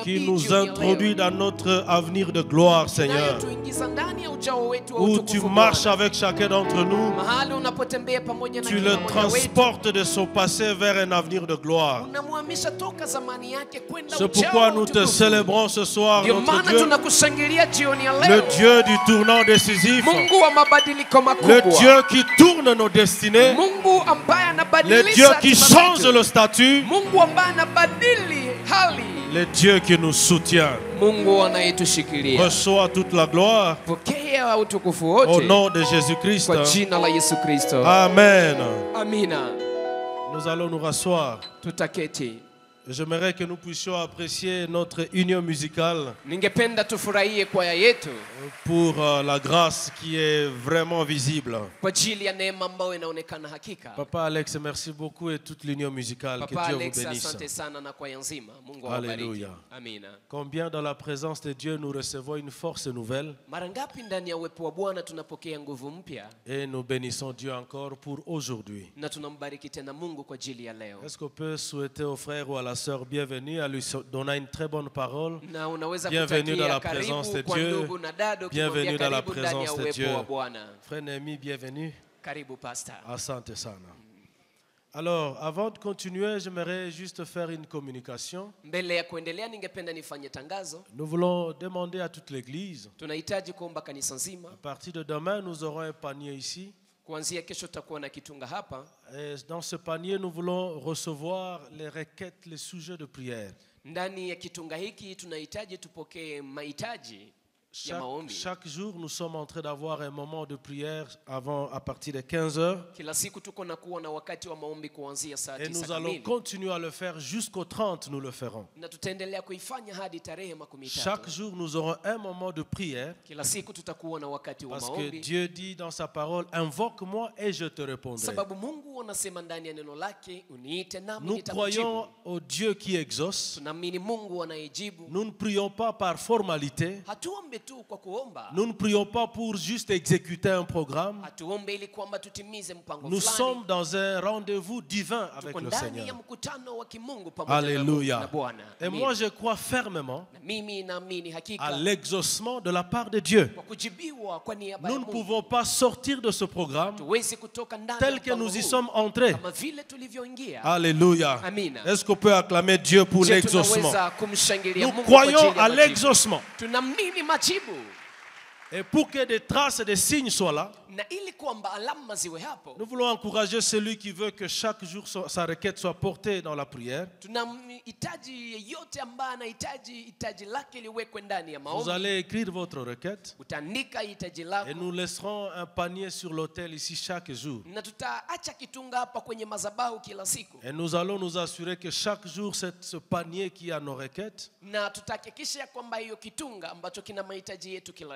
qui nous introduit dans notre avenir de gloire, Seigneur. Où tu marches avec chacun d'entre nous, tu le transportes de son passé vers un avenir de gloire. C'est pourquoi nous te célébrons ce soir, notre Dieu, le Dieu du tournant décisif, le Dieu qui tourne nos destinées, le Dieu qui change le statut, le Dieu qui nous soutient. Reçois toute la gloire au nom de Jésus-Christ. Amen. Nous allons nous rasseoir. J'aimerais que nous puissions apprécier notre union musicale pour la grâce qui est vraiment visible. Papa Alex, merci beaucoup et toute l'union musicale. Que Dieu vous bénisse. Alléluia. Combien dans la présence de Dieu nous recevons une force nouvelle et nous bénissons Dieu encore pour aujourd'hui. Est-ce qu'on peut souhaiter aux frères ou à la sœur bienvenue, à lui donner une très bonne parole? Bienvenue dans la présence de Dieu. Bienvenue dans la présence de Dieu. Frère Némi, bienvenue. Asante sana. Alors, avant de continuer, j'aimerais juste faire une communication. Nous voulons demander à toute l'église. À partir de demain, nous aurons un panier ici. Et dans ce panier, nous voulons recevoir les requêtes, les sujets de prière. Chaque jour, nous sommes en train d'avoir un moment de prière à partir de 15h. Et nous allons continuer à le faire jusqu'au 30, nous le ferons. Chaque jour, nous aurons un moment de prière. Parce que Dieu dit dans sa parole, invoque-moi et je te répondrai. Nous croyons au Dieu qui exauce. Nous ne prions pas par formalité. Nous ne prions pas pour juste exécuter un programme. Nous sommes dans un rendez-vous divin avec le Seigneur. Alléluia. Et moi je crois fermement à l'exaucement de la part de Dieu. Nous ne pouvons pas sortir de ce programme tel que nous y sommes entrés. Alléluia. Est-ce qu'on peut acclamer Dieu pour l'exaucement? Nous croyons à l'exaucement. Et pour que des traces et des signes soient là, nous voulons encourager celui qui veut que chaque jour sa requête soit portée dans la prière. Vous allez écrire votre requête et nous laisserons un panier sur l'autel ici chaque jour. Et nous allons nous assurer que chaque jour ce panier qui a nos requêtes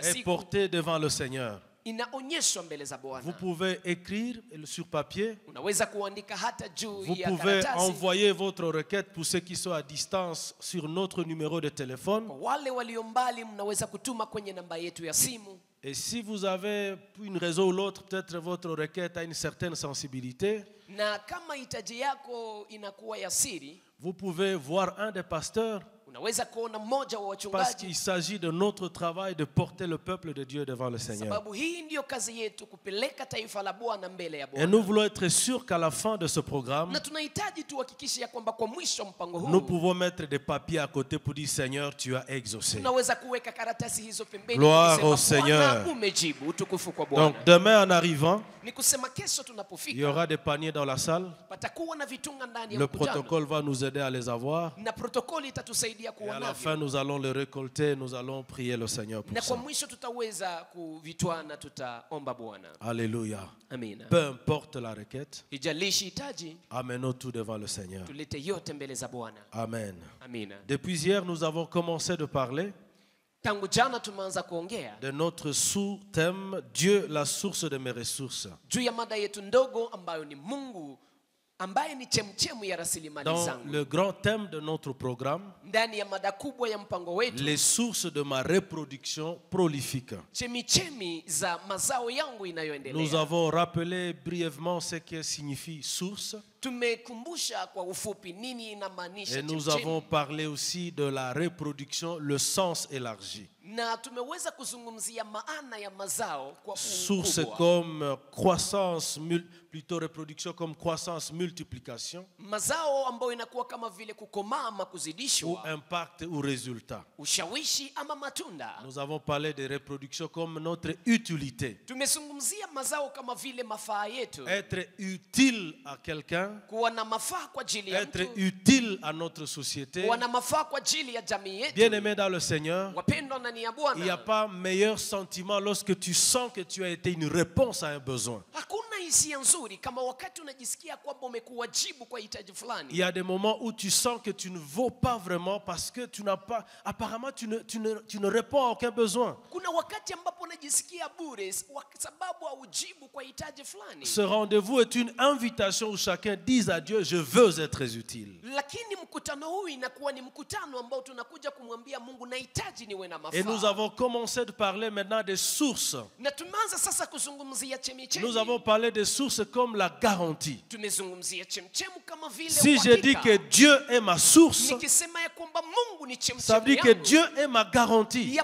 est porté devant le Seigneur. Vous pouvez écrire sur papier. Vous pouvez envoyer votre requête pour ceux qui sont à distance sur notre numéro de téléphone. Et si vous avez une raison ou l'autre, peut-être votre requête a une certaine sensibilité, vous pouvez voir un des pasteurs. Parce qu'il s'agit de notre travail de porter le peuple de Dieu devant le Seigneur. Et nous voulons être sûrs qu'à la fin de ce programme, nous pouvons mettre des papiers à côté pour dire Seigneur, tu as exaucé. Gloire au Seigneur. Donc demain en arrivant, il y aura des paniers dans la salle. Le protocole va nous aider à les avoir. Et à la fin, nous allons les récolter. Nous allons prier le Seigneur pour ça. Alléluia. Peu importe la requête, amenons tout devant le Seigneur. Amen. Depuis hier, nous avons commencé de parler de notre sous-thème Dieu, la source de mes ressources. Dans le grand thème de notre programme, les sources de ma reproduction prolifique. Nous avons rappelé brièvement ce que signifie source. Et nous avons parlé aussi de la reproduction, le sens élargi. Source comme croissance, plutôt reproduction comme croissance, multiplication. Ou impact ou résultat. Nous avons parlé de reproduction comme notre utilité. Être utile à quelqu'un. Être utile à notre société. Bien aimé dans le Seigneur, il n'y a pas meilleur sentiment lorsque tu sens que tu as été une réponse à un besoin. Il y a des moments où tu sens que tu ne vaux pas vraiment parce que tu n'as pas, apparemment tu ne réponds à aucun besoin. Ce rendez-vous est une invitation où chacun dise à Dieu, je veux être utile. Et nous avons commencé de parler maintenant des sources. Nous avons parlé des sources comme la garantie. Si je dis que Dieu est ma source, ça veut dire que Dieu est ma garantie.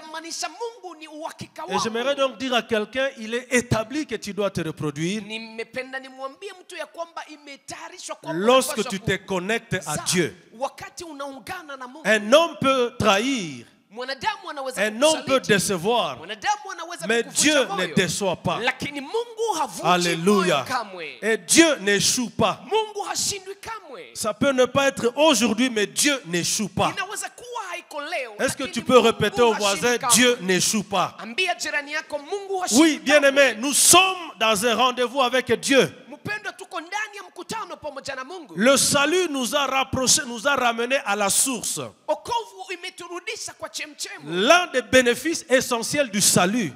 Et j'aimerais donc dire à quelqu'un, il est établi que tu dois te reproduire lorsque tu te connectes à Dieu. Un homme peut trahir. Un homme peut décevoir, mais Dieu ne déçoit pas. Alléluia. Et Dieu n'échoue pas. Ça peut ne pas être aujourd'hui, mais Dieu n'échoue pas. Est-ce que tu peux répéter au voisin, Dieu n'échoue pas? Oui, bien aimé, nous sommes dans un rendez-vous avec Dieu. Le salut nous a rapprochés, nous a ramenés à la source. L'un des bénéfices essentiels du salut,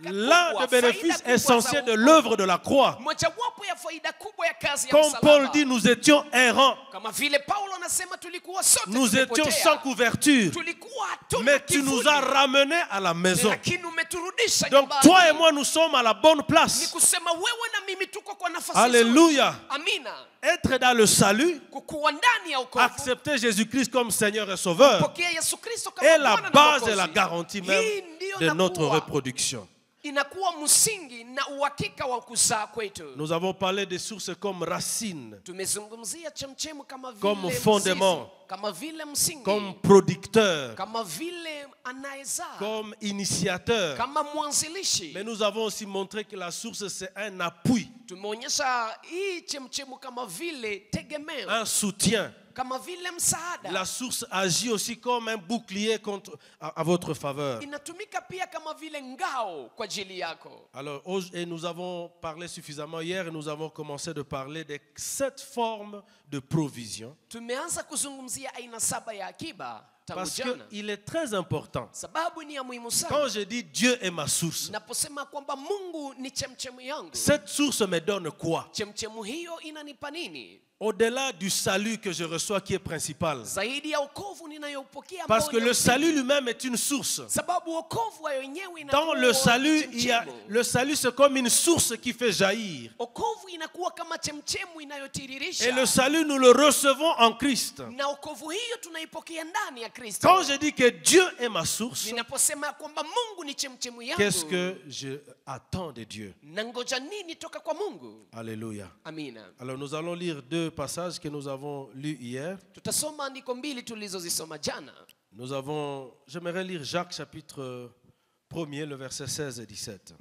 l'un des bénéfices essentiels de l'œuvre de la croix, comme Paul dit, nous étions errants, nous étions sans couverture, mais tu nous as ramenés à la maison. Donc toi et moi, nous sommes à la bonne place. Alléluia. Être dans le salut, accepter Jésus-Christ comme Seigneur et Sauveur, est la base et la garantie même de notre reproduction. Nous avons parlé des sources comme racines, comme fondement, comme producteur, comme initiateur. Mais nous avons aussi montré que la source c'est un appui, un soutien. La source agit aussi comme un bouclier à votre faveur. Alors, et nous avons parlé suffisamment hier et nous avons commencé de parler des 7 formes de provision. Parce qu'il est très important. Quand je dis Dieu est ma source, cette source me donne quoi? Au-delà du salut que je reçois qui est principal. Parce que le salut lui-même est une source. Dans le salut, le salut c'est comme une source qui fait jaillir. Et le salut nous le recevons en Christ. Quand je dis que Dieu est ma source, qu'est-ce que je attends de Dieu? Alléluia. Alors nous allons lire 2 passages que nous avons lus hier. J'aimerais lire Jacques chapitre 1er, le verset 16 et 17.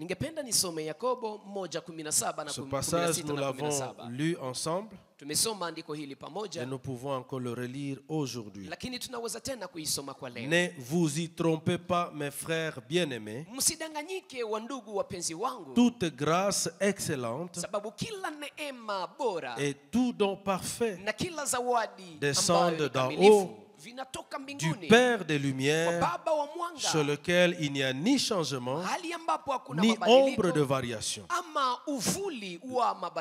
Ce passage, nous l'avons lu ensemble. Et nous pouvons encore le relire aujourd'hui. Ne vous y trompez pas, mes frères bien-aimés. Toute grâce excellente et tout don parfait descendent d'en haut du Père des Lumières, sur lequel il n'y a ni changement, ni ombre de variation.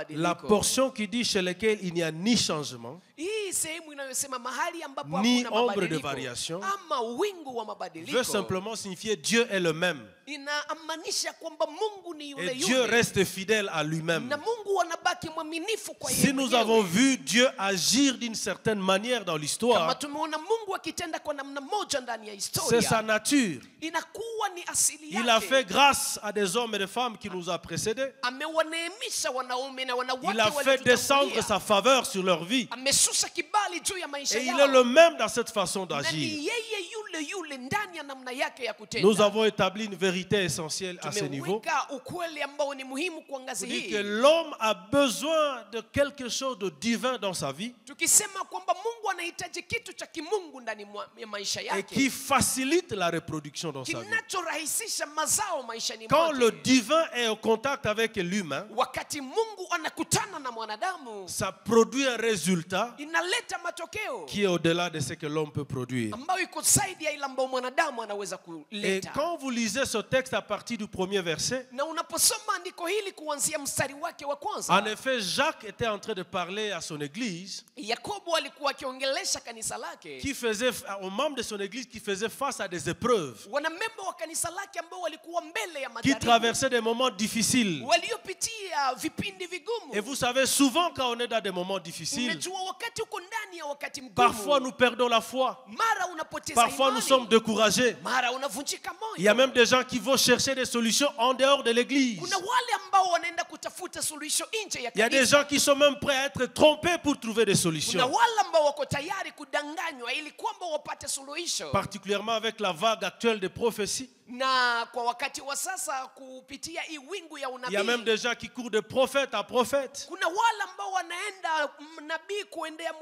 La portion qui dit chez laquelle il n'y a ni changement, ni ombre de variation, veut simplement signifier Dieu est le même. Et Dieu reste fidèle à lui-même. Si nous avons vu Dieu agir d'une certaine manière dans l'histoire, c'est sa nature. Il a fait grâce à des hommes et des femmes qui nous ont précédés. Il a fait descendre sa faveur sur leur vie. Et il est le même dans cette façon d'agir. Nous avons établi une vérité essentielle à ce niveau. Dit que l'homme a besoin de quelque chose de divin dans sa vie et qui facilite la reproduction dans sa vie. Quand le divin est en contact avec l'humain, ça produit un résultat qui est au-delà de ce que l'homme peut produire. Et quand vous lisez ce texte à partir du premier verset, en effet, Jacques était en train de parler à son église, qui faisait, aux membres de son église qui faisaient face à des épreuves, qui traversaient des moments difficiles. Et vous savez, souvent quand on est dans des moments difficiles, parfois nous perdons la foi, parfois nous sommes découragés. Il y a même des gens qui vont chercher des solutions en dehors de l'église. Il y a des gens qui sont même prêts à être trompés pour trouver des solutions. Particulièrement avec la vague actuelle des prophéties. Il y a même des gens qui courent de prophète à prophète.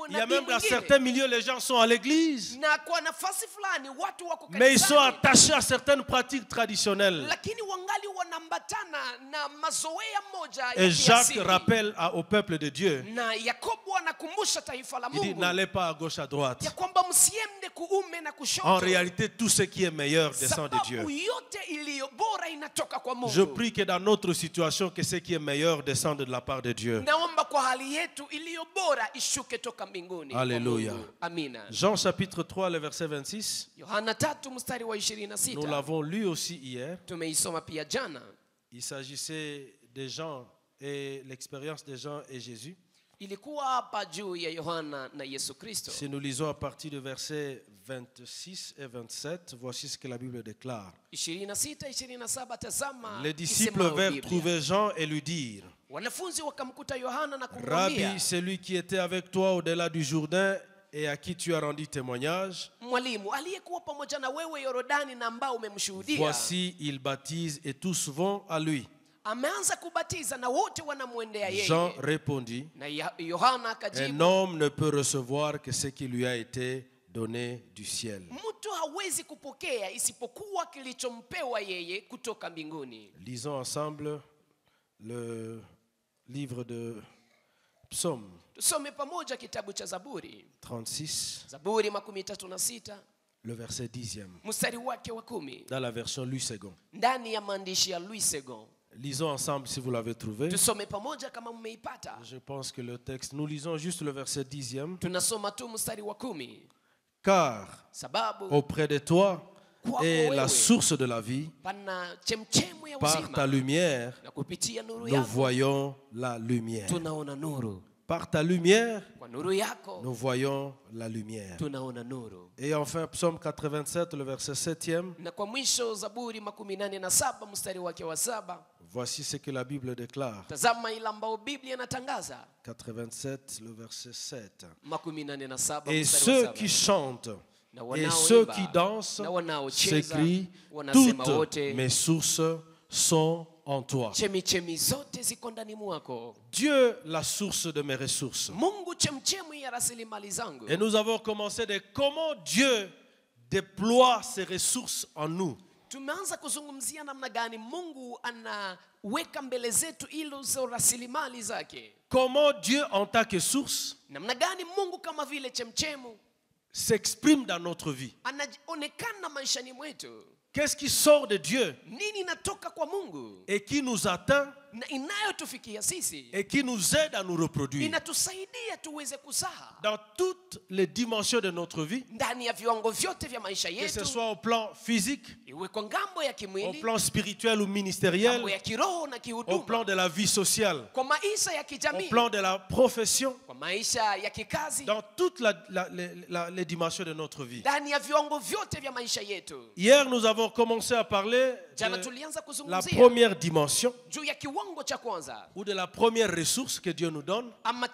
Il y a même dans certains milieux, les gens sont à l'église, mais ils sont attachés à certaines pratiques traditionnelles. Et Jacques rappelle au peuple de Dieu, il dit, n'allez pas à gauche à droite. En réalité, tout ce qui est meilleur descend de Dieu. Je prie que dans notre situation, que ce qui est meilleur descende de la part de Dieu. Alléluia. Jean chapitre 3, le verset 26. Nous l'avons lu aussi hier. Il s'agissait des gens et l'expérience des gens et Jésus. Si nous lisons à partir du verset 26 et 27, voici ce que la Bible déclare. Les disciples vinrent trouver Jean et lui dirent, Rabbi, celui qui était avec toi au-delà du Jourdain et à qui tu as rendu témoignage, voici, il baptise et tous vont à lui. Jean répondit, un homme ne peut recevoir que ce qui lui a été donné du ciel. Lisons ensemble le livre de Psaume 36, le verset 10e, dans la version Louis II. Lisons ensemble si vous l'avez trouvé. Je pense que le texte, nous lisons juste le verset 10e. Car auprès de toi est la source de la vie. Par ta lumière, nous voyons la lumière. Par ta lumière, nous voyons la lumière. Et enfin, Psaume 87, le verset 7e. Voici ce que la Bible déclare. 87, le verset 7. Et ceux qui chantent et ceux qui dansent s'écrient, toutes mes sources sont en toi. Dieu, la source de mes ressources. Et nous avons commencé de comment Dieu déploie ses ressources en nous. Comment Dieu en tant que source s'exprime dans notre vie. anaonekana maishani mwetu. Qu'est-ce qui sort de Dieu Nini inatoka kwa Mungu et qui nous atteint na inayotufikia sisi et qui nous aide à nous reproduire inatusaidia tuweze kuzaa dans toutes les dimensions de notre vie, ndani ya viwango vyote vya maisha que ce yetu, soit au plan physique, iwe kwa ngambo ya au kimwili, plan spirituel ou ministériel, ngambo ya kiroho na au kihuduma, plan de la vie sociale, kwa maisha ya au kijamii, plan de la profession, kwa maisha ya kikazi, dans toutes les dimensions de notre vie. ndani ya viwango vyote vya maisha yetu. Hier, nous avons commencé à parler Jana de tulianza la kuzungumzia première dimension juu ya kiwango cha kwanza ou de la première ressource que Dieu nous donne. ama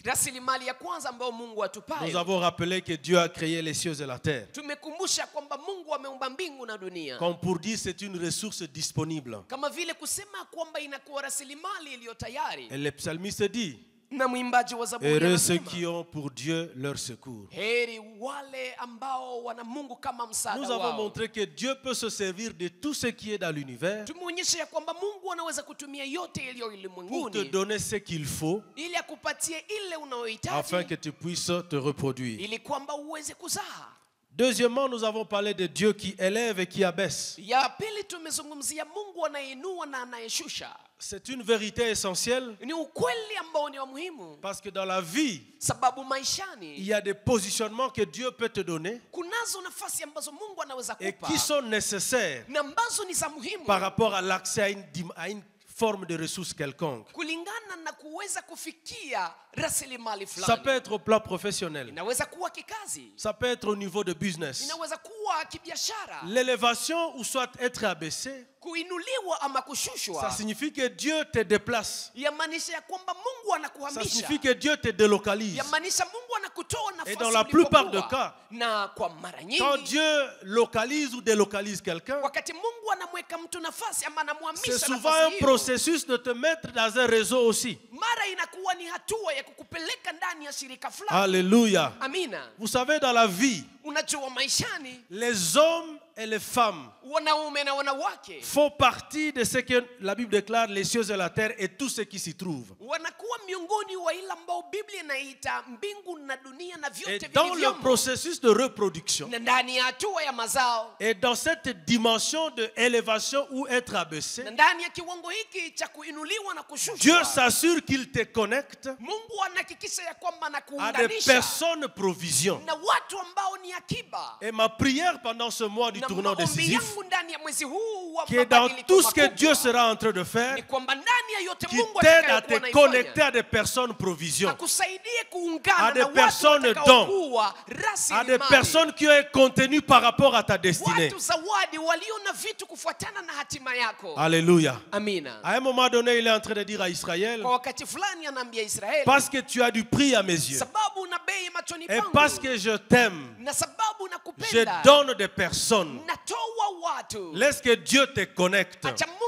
rasilimali ya kwanza ambayo Mungu Nous atupayo. avons rappelé que Dieu a créé les cieux et la terre. Tumekumbusha kwamba Mungu ameumba mbingu na dunia, Comme pour dire, c'est une ressource disponible. kama vile kusema kwamba inakuwa rasilimali iliyo tayari. Et le psalmiste dit, Na mwimbaji wa Zaburi heureux ceux anasema, qui ont pour Dieu leur secours. heri wale ambao wana Mungu kama msaada Nous avons wao. montré que Dieu peut se servir de tout ce qui est dans l'univers Tumeonyesha ya kwamba Mungu anaweza kutumia yote yaliyo pour te ulimwenguni donner ce qu'il faut ili akupatie ile afin unayohitaji que tu puisses te reproduire. ili kwamba uweze kuzaa. Deuxièmement, nous avons parlé de Dieu qui élève et qui abaisse. Ya pili tumezungumzia Mungu anayeinua na anayeshusha. C'est une vérité essentielle Ni ukweli ambao ni wa muhimu, parce que dans la vie, sababu il maishani y a des positionnements que Dieu peut te donner kunazo nafasi ambazo Mungu anaweza et kupa qui sont nécessaires na ambazo ni za muhimu par rapport à l'accès à une forme de ressource quelconque. kulingana na kuweza kufikia rasilimali Ça fulani. peut être au plan professionnel, Inaweza kuwa kikazi, ça peut être au niveau de business. inaweza kuwa kibiashara. L'élévation ou soit être abaissé, Kuinuliwa ama ça kushushwa signifie que Dieu te déplace. yamaanisha ya kwamba Mungu Ça anakuhamisha, signifie que Dieu te délocalise. yamaanisha Mungu anakutoa nafasi Et dans la plupart des ulipokuwa. cas, Na kwa mara quand nyingi Dieu localise ou délocalise quelqu'un, wakati Mungu anamweka mtu nafasi ama c'est anamhamisha souvent un nafasi hiyo, processus de te mettre dans un réseau aussi. mara inakuwa ni hatua ya kukupeleka ndani ya shirika fulani. Alléluia. Amina. Vous savez, dans la vie, Unajua maishani les hommes et les femmes wanaume na wanawake font partie de ce que la Bible déclare, les cieux et la terre et tout ce qui s'y trouve. wanakuwa miongoni wa ile ambao Biblia inaita mbingu na dunia na Et vyote dans le vilivyomo, processus de reproduction, na ndani ya hatua ya mazao, et dans cette dimension de élévation ou être abaissé, na ndani ya kiwango hiki cha kuinuliwa na Dieu kushushwa, s'assure qu'il te connecte Mungu anahakikisha ya kwamba à des anakuunganisha personnes provision. na watu ambao ni akiba. Et ma prière pendant ce mois du Na tournant maombi décisif, yangu ndani ya mwezi huu wa que dans mabadiliko tout ce que makubwa, Dieu sera en train de faire, ni kwamba ndani ya yote qu'il Mungu t'aide à atakayokuwa te anaifanya, connecter à des personnes provision, akusaidie kuungana à des na watu personnes watakaokuwa à des rasilimali, personnes qui ont un contenu par rapport à ta destinée. watu zawadi walio na vitu kufuatana na hatima yako. Alléluia. Amina. À un moment donné, il est en train de dire à Israël, Kwa wakati fulani anaambia Israeli, parce que tu as du prix à mes yeux, sababu una bei machoni et pangu, parce que je t'aime, na sababu je nakupenda, donne des personnes. natoa watu. Laisse que Dieu te connecte. Acha Mungu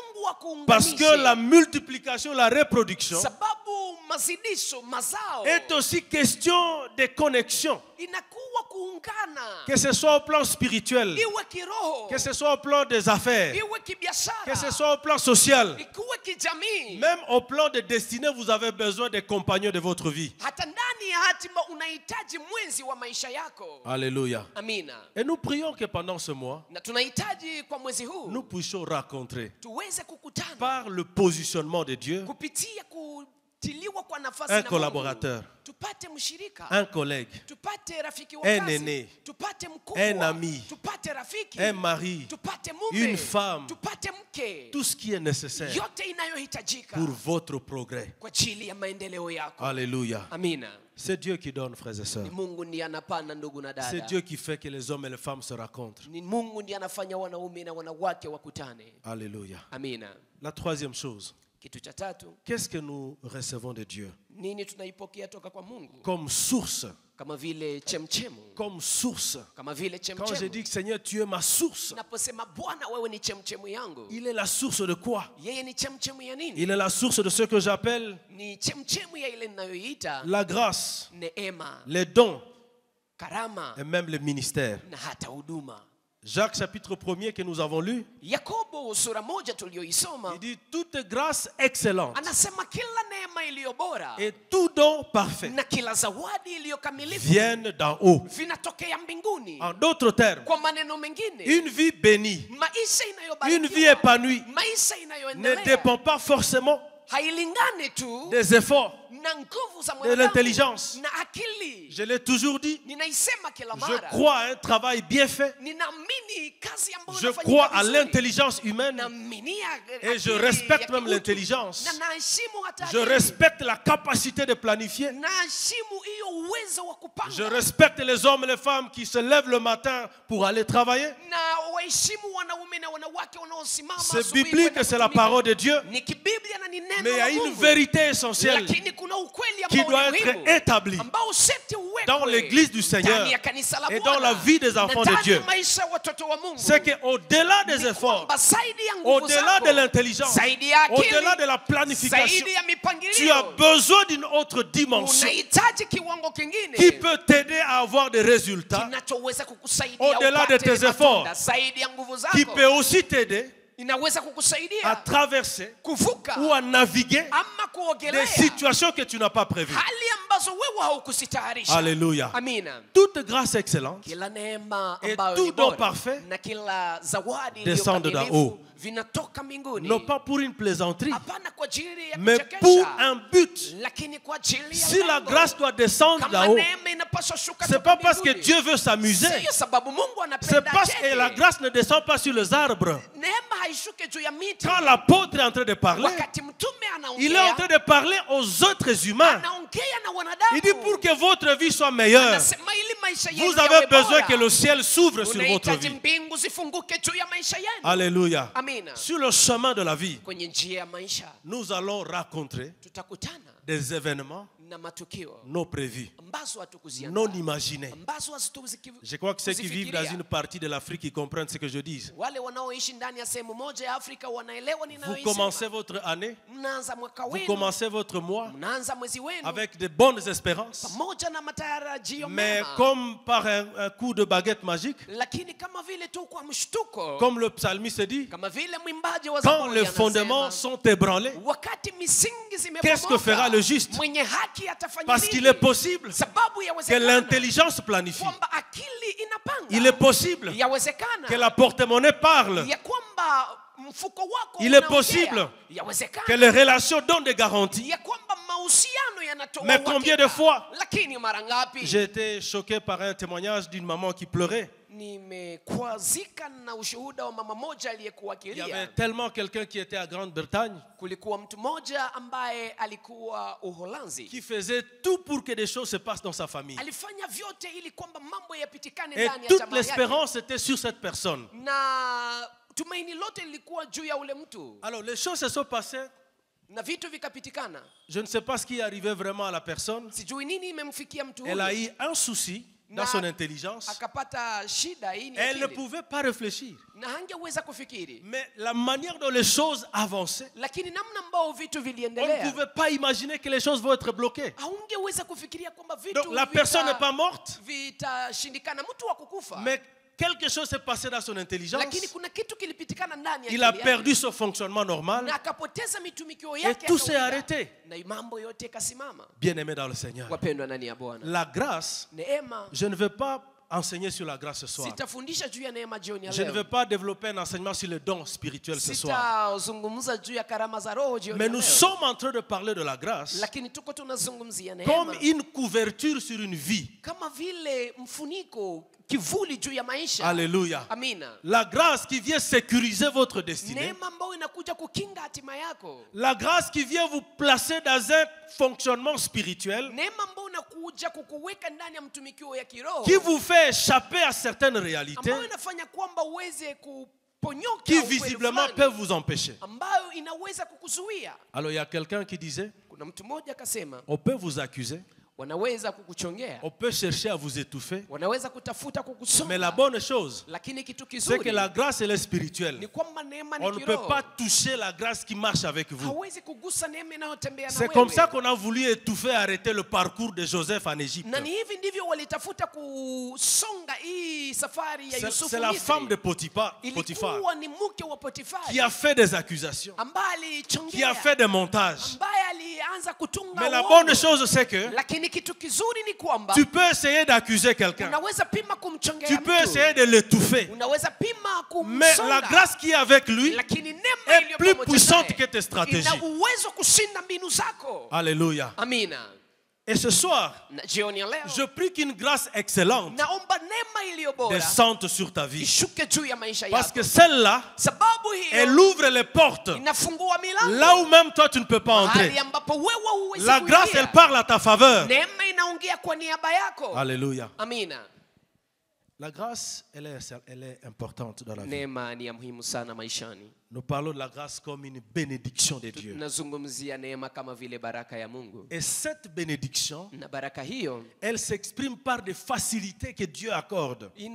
Parce akuunganishe, que la multiplication, la reproduction sababu mazidisho mazao est aussi question de connexion. inakuwa kuungana, Que ce soit au plan spirituel, iwe kiroho, que ce soit au plan des affaires, iwe kibiashara, que ce soit au plan social, ikuwe kijamii, même au plan de destinée, vous avez besoin des compagnons de votre vie. hata ndani ya hatima unahitaji mwenzi wa maisha yako. Alléluia. Amina. Et nous prions que pendant ce mois, Na tunahitaji kwa mwezi huu nous puissions rencontrer tuweze kukutana par le positionnement de Dieu kupitia kutiliwa kwa nafasi un na Mungu. collaborateur, Tupate mshirika, un collègue, tupate rafiki wa un kazi, aîné, tupate un mkubwa, ami, tupate rafiki, un mari, tupate mume, une femme, tupate mke, tout ce qui est nécessaire yote inayohitajika pour votre progrès. kwa ajili ya maendeleo yako. Alléluia. Amina. C'est Dieu qui donne, frères et sœurs. Ni Mungu ndiye anapana, ndugu na C'est dada. Dieu qui fait que les hommes et les femmes se rencontrent. Ni Mungu ndiye anafanya wanaume na wanawake wakutane. Alléluia. Amina. La troisième chose, Kitu cha tatu, qu'est-ce que nous recevons de Dieu nini tunaipokea toka kwa Mungu? comme source? Kama vile chemchemu, Comme source. kama vile Quand je chemchemu. dis que Seigneur, tu es ma source, Naposema Bwana wewe ni chemchemu yangu, il est la source de quoi? yeye ni chemchemu ya nini? Il est la source de ce que j'appelle Ni chemchemu ya ile ninayoita la grâce, neema, les dons karama et même le ministère. na hata huduma. Jacques chapitre 1er que nous avons lu. Yakobo sura moja tulioisoma. Il dit toute grâce excellente. Anasema kila neema iliyo bora. Et tout don parfait. Na kila zawadi iliyo kamilifu. Viennent d'en haut. Vinatokea mbinguni. En d'autres termes. Kwa maneno mengine. Une vie bénie. Maisha inayobarikiwa. Une vie épanouie. Maisha inayoendelea. Ne dépend pas forcément hailingani tu des efforts, de l'intelligence. Na akili. Je l'ai toujours dit. Ninaisema kila mara. Je crois à un travail bien fait. Ninaamini kazi ambayo je crois à l'intelligence humaine. Et je respecte même l'intelligence. Je respecte la capacité de planifier. Je respecte les hommes et les femmes qui se lèvent le matin pour aller travailler. C'est biblique, c'est la parole de Dieu. Mais il y a une vérité essentielle qui doit être établie dans l'église du Seigneur et dans la vie des enfants de Dieu. C'est qu'au-delà des efforts, au-delà de l'intelligence, au-delà de la planification, tu as besoin d'une autre dimension qui peut t'aider à avoir des résultats au-delà de tes efforts, qui peut aussi t'aider à traverser ou à naviguer des situations que tu n'as pas prévues. Alléluia. Toute grâce excellente et tout don parfait descendent d'en haut. Non pas pour une plaisanterie, mais pour un but. Si la grâce doit descendre d'en haut, ce n'est pas parce que Dieu veut s'amuser. C'est parce que la grâce ne descend pas sur les arbres. Quand l'apôtre est en train de parler, il est en train de parler aux autres humains. Il dit pour que votre vie soit meilleure, vous avez besoin que le ciel s'ouvre sur votre vie. Alléluia. Sur le chemin de la vie, nous allons rencontrer des événements non prévus, non imaginés. Je crois que ceux qui vivent dans une partie de l'Afrique qui comprennent ce que je dis. Vous commencez votre année, vous commencez votre mois avec de bonnes espérances, mais comme par un coup de baguette magique, comme le psalmiste dit, quand les fondements sont ébranlés, qu'est-ce que fera le juste? Parce qu'il est possible que l'intelligence planifie. Il est possible que la porte-monnaie parle. Il est possible que les relations donnent des garanties. Mais combien de fois j'ai été choqué par un témoignage d'une maman qui pleurait. Il y avait tellement quelqu'un qui était à Grande-Bretagne qui faisait tout pour que des choses se passent dans sa famille. Et toute l'espérance était sur cette personne. Alors les choses se sont passées. Je ne sais pas ce qui est arrivé vraiment à la personne. Elle a eu un souci dans son intelligence. Elle ne pouvait pas réfléchir. Mais la manière dont les choses avançaient, on ne pouvait pas imaginer que les choses vont être bloquées. Donc la personne n'est pas morte, mais quelque chose s'est passé dans son intelligence. Il a perdu son fonctionnement normal. Et tout s'est arrêté. Bien-aimé dans le Seigneur, la grâce, je ne veux pas enseigner sur la grâce ce soir. Je ne veux pas développer un enseignement sur les dons spirituels ce soir. Mais nous sommes en train de parler de la grâce comme une couverture sur une vie. Alléluia. La grâce qui vient sécuriser votre destinée. La grâce qui vient vous placer dans un fonctionnement spirituel qui vous fait échapper à certaines réalités qui visiblement peuvent vous empêcher. Alors il y a quelqu'un qui disait, on peut vous accuser On peut chercher à vous étouffer. Mais la bonne chose, c'est que la grâce elle est spirituelle. On ne peut pas toucher la grâce qui marche avec vous. C'est comme ça qu'on a voulu étouffer, arrêter le parcours de Joseph en Égypte. C'est la femme de Potiphar qui a fait des accusations, qui a fait des montages. Mais la bonne chose c'est que tu peux essayer d'accuser quelqu'un, tu peux essayer de l'étouffer, mais la grâce qui est avec lui est plus puissante que tes stratégies. Alléluia. Et ce soir, je prie qu'une grâce excellente descende sur ta vie. Parce que celle-là, elle ouvre les portes là où même toi tu ne peux pas entrer. La grâce, elle parle à ta faveur. Alléluia. La grâce, elle est importante dans la vie. Nous parlons de la grâce comme une bénédiction de Dieu. Et cette bénédiction, elle s'exprime par des facilités que Dieu accorde. Tu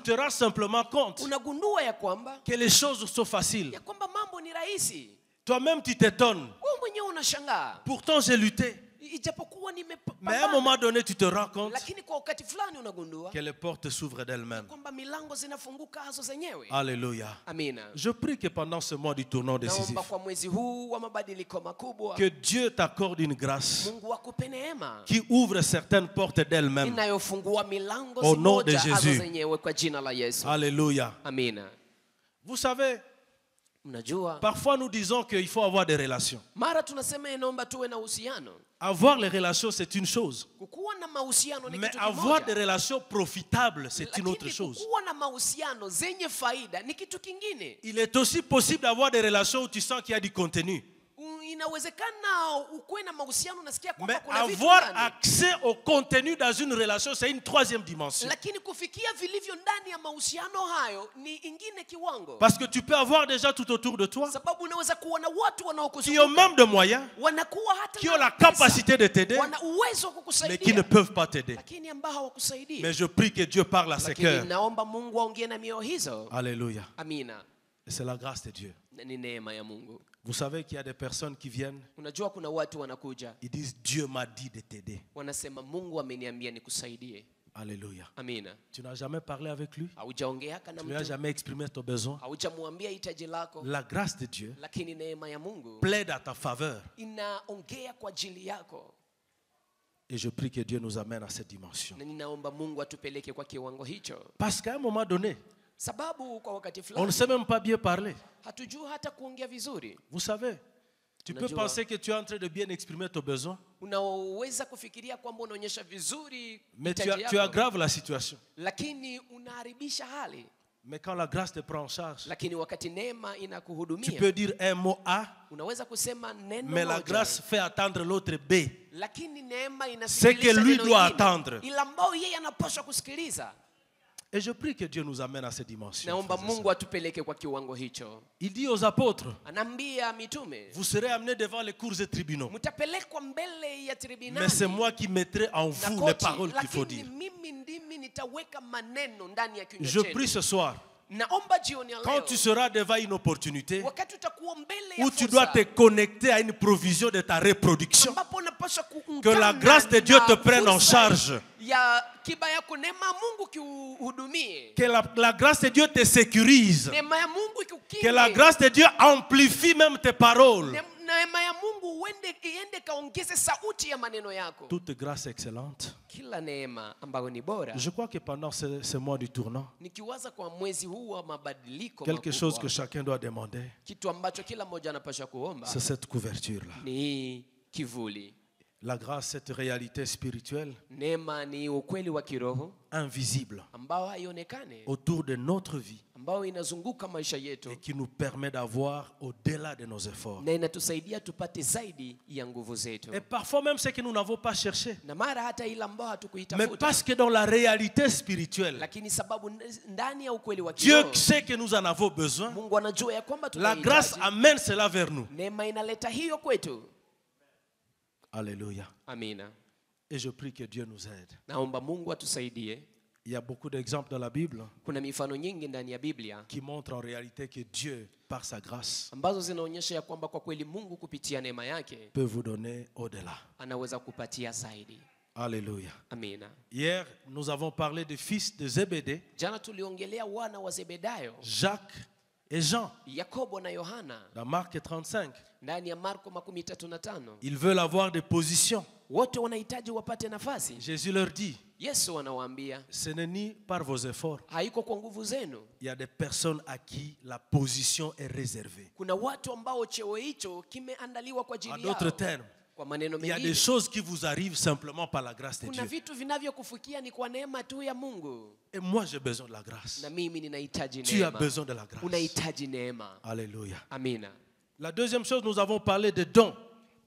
te rends simplement compte que les choses sont faciles. Toi-même tu t'étonnes. Pourtant j'ai lutté. Mais à un moment donné, tu te rends compte que les portes s'ouvrent d'elles-mêmes. Alléluia. Je prie que pendant ce mois du tournant décisif, que Dieu t'accorde une grâce qui ouvre certaines portes d'elles-mêmes. Au nom de Jésus. Alléluia. Vous savez, parfois nous disons qu'il faut avoir des relations. Avoir les relations, c'est une chose. Mais avoir des relations profitables, c'est une autre chose. Il est aussi possible d'avoir des relations où tu sens qu'il y a du contenu. Mais avoir accès au contenu dans une relation, c'est une troisième dimension. Parce que tu peux avoir déjà tout autour de toi qui ont même des moyens, qui ont la capacité de t'aider, mais qui ne peuvent pas t'aider. Mais je prie que Dieu parle à ces cœurs. Alléluia. Et c'est la grâce de Dieu. Vous savez qu'il y a des personnes qui viennent, ils disent Dieu m'a dit de t'aider. Alléluia. Tu n'as jamais parlé avec lui, tu ne lui as jamais exprimé ton besoin. La grâce de Dieu plaide à ta faveur. Et je prie que Dieu nous amène à cette dimension. Parce qu'à un moment donné, on ne sait même pas bien parler. Vous savez, tu peux penser que tu es en train de bien exprimer ton besoin, mais tu aggraves la situation. Mais quand la grâce te prend en charge, tu peux dire un mot A, mais la grâce fait attendre l'autre B. Ce que lui doit attendre. Et je prie que Dieu nous amène à cette dimension. Il dit aux apôtres, vous serez amenés devant les cours et tribunaux. Mais c'est moi qui mettrai en vous les paroles qu'il faut dire. Je prie ce soir, quand tu seras devant une opportunité où tu dois te connecter à une provision de ta reproduction, que la grâce de Dieu te prenne en charge. Que la grâce de Dieu te sécurise. Que la grâce de Dieu amplifie même tes paroles. Toute grâce excellente. Je crois que pendant ce mois du tournant, quelque chose que chacun doit demander, c'est cette couverture-là. La grâce, cette réalité spirituelle invisible autour de notre vie et qui nous permet d'avoir au-delà de nos efforts. Et parfois même ce que nous n'avons pas cherché. Mais parce que dans la réalité spirituelle, Dieu sait que nous en avons besoin. La grâce amène cela vers nous. Alléluia. Amina. Et je prie que Dieu nous aide. Naomba Mungu atusaidie. Il y a beaucoup d'exemples dans la Bible Kuna mifano nyingi ndani ya Biblia qui montrent en réalité que Dieu, par sa grâce, ambazo zinaonyesha ya kwamba kwa kweli Mungu kupitia neema yake peut vous donner au-delà. anaweza kupatia zaidi. Alléluia. Amina. Hier, nous avons parlé des fils de Zébédée, Jana tuliongelea wana wa Zebedayo, Jacques et Jean, Yakobo na Yohana. dans Marc 35. Ndani ya Marko 35. Ils veulent avoir des positions. Wote wanahitaji wapate nafasi. Jésus leur dit, Yesu anawaambia, ce n'est ni par vos efforts. haiko kwa nguvu zenu. Il y a des personnes à qui la position est réservée. Kuna watu ambao cheo hicho kimeandaliwa kwa En ajili d'autres yao. termes, Kwa maneno il y a des mengine, choses qui vous arrivent simplement par la grâce de kuna Dieu. vitu vinavyokufikia ni kwa neema tu ya Mungu. Et moi, j'ai besoin de la grâce. Na mimi ninahitaji Tu as neema. besoin de la grâce. Unahitaji neema. Alléluia. Amina. La deuxième chose, nous avons parlé de dons.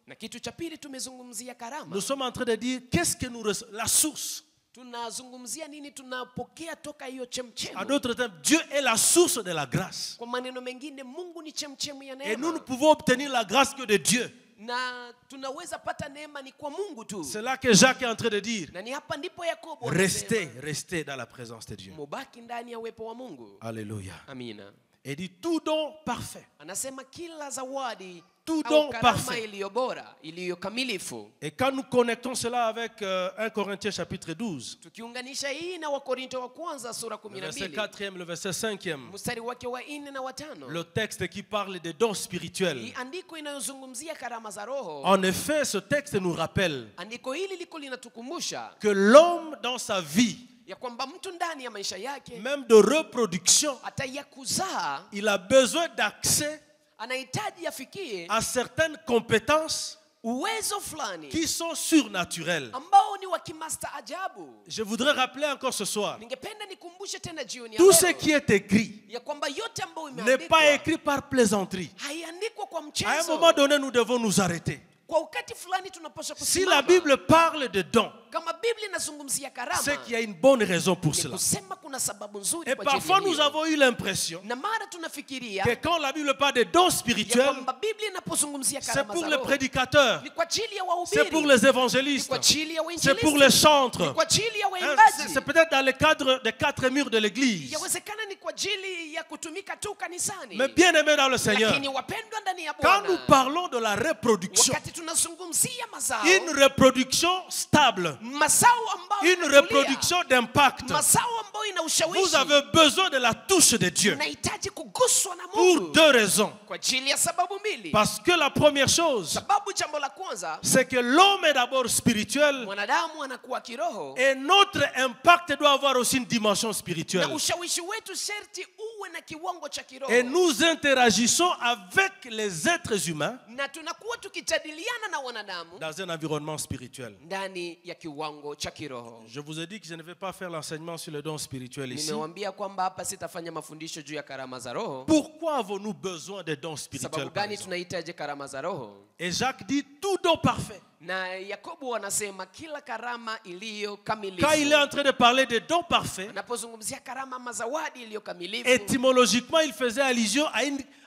Na kitu cha pili tumezungumzia karama. Nous sommes en train de dire, qu'est-ce que nous recevons? La source. Tunazungumzia nini tunapokea toka hiyo En chemchemu. d'autres termes, Dieu est la source de la grâce. Kwa maneno mengine, Mungu ni chemchemu ya Et nous ne neema. pouvons obtenir la grâce que de Dieu. Na tunaweza pata neema ni kwa Mungu tu. C'est là que Jacques est en train de dire, Na ni hapa ndipo Yakobo restez, restez dans la présence de Dieu. mubaki ndani ya uwepo wa Mungu. Alléluia. Amina. Et dit, tout don parfait. Anasema kila zawadi Tout au don karama parfait. iliyo bora, iliyo kamilifu. Et quand nous connectons cela avec 1 Corinthiens chapitre 12, Tukiunganisha hii na Wakorinto wa kwanza sura le verset 12, 4e, le verset 5e, mstari wake wa 4 na wa 5. le texte qui parle des dons spirituels. Hii andiko inayozungumzia karama za roho. En effet, ce texte nous rappelle Andiko hili liko linatukumbusha que l'homme dans sa vie, ya kwamba mtu ndani ya maisha yake même de reproduction, hata ya kuzaa il a besoin d'accès anahitaji afikie à certaines compétences uwezo fulani qui sont surnaturelles. ambao ni wa kimastaajabu. Je voudrais rappeler encore ce soir, Ningependa nikumbushe tena jioni ya tout ce leo qui est écrit ya kwamba yote ambayo n'est pas imeandikwa écrit par plaisanterie. haiandikwa kwa À un mchezo. moment donné, nous devons nous arrêter. Kwa wakati fulani tunapaswa Si la kusimama. Bible parle de dons, Kama Biblia inazungumzia karama, c'est qu'il y a une bonne raison pour ni cela. kusema kuna sababu nzuri Et kwa ajili parfois, ya nous hiyo. avons eu l'impression Na mara tunafikiria que quand la Bible parle de dons ya spirituels, kwamba Biblia inapozungumzia c'est karama pour za les roho prédicateurs, ni kwa ajili ya c'est pour wahubiri, les évangélistes, kwa ajili ya c'est pour les wainjilisti, chantres. ni kwa ajili ya Hein, waimbaji. c'est peut-être dans le cadre des 4 murs de l'église. Yawezekana ni kwa ajili ya kutumika tu kanisani. Mais bien aimés dans le Seigneur, Lakini wapendwa ndani ya quand nous Bwana, parlons de la reproduction, wakati tunazungumzia mazao, une reproduction stable, mazao ambayo une yanatulia, reproduction d'impact, mazao ambayo ina vous ushawishi, avez besoin de la touche de Dieu unahitaji kuguswa na pour Mungu 2 raisons. kwa ajili ya sababu mbili. Parce que la première chose, Sababu jambo la kwanza, c'est que l'homme est d'abord spirituel mwanadamu anakuwa kiroho et notre impact doit avoir aussi une dimension na spirituelle. ushawishi wetu sharti uwe na kiwango cha kiroho. Et nous interagissons avec les êtres humains Na tunakuwa tukijadiliana na wanadamu dans un environnement spirituel. ndani ya kiwango cha kiroho. Je vous ai dit que je ne vais pas faire l'enseignement sur le don spirituel ici. Nimewaambia kwamba hapa sitafanya mafundisho juu ya karama za roho. Pourquoi avons-nous besoin des dons spirituels, Sababu par gani exemple? tunahitaji karama za roho? Et Jacques dit tout don parfait. Na Yakobo anasema kila karama iliyo Quand il est kamilifu. en train de parler des dons parfaits, Anapozungumzia karama mazawadi iliyo kamilifu, étymologiquement, il faisait allusion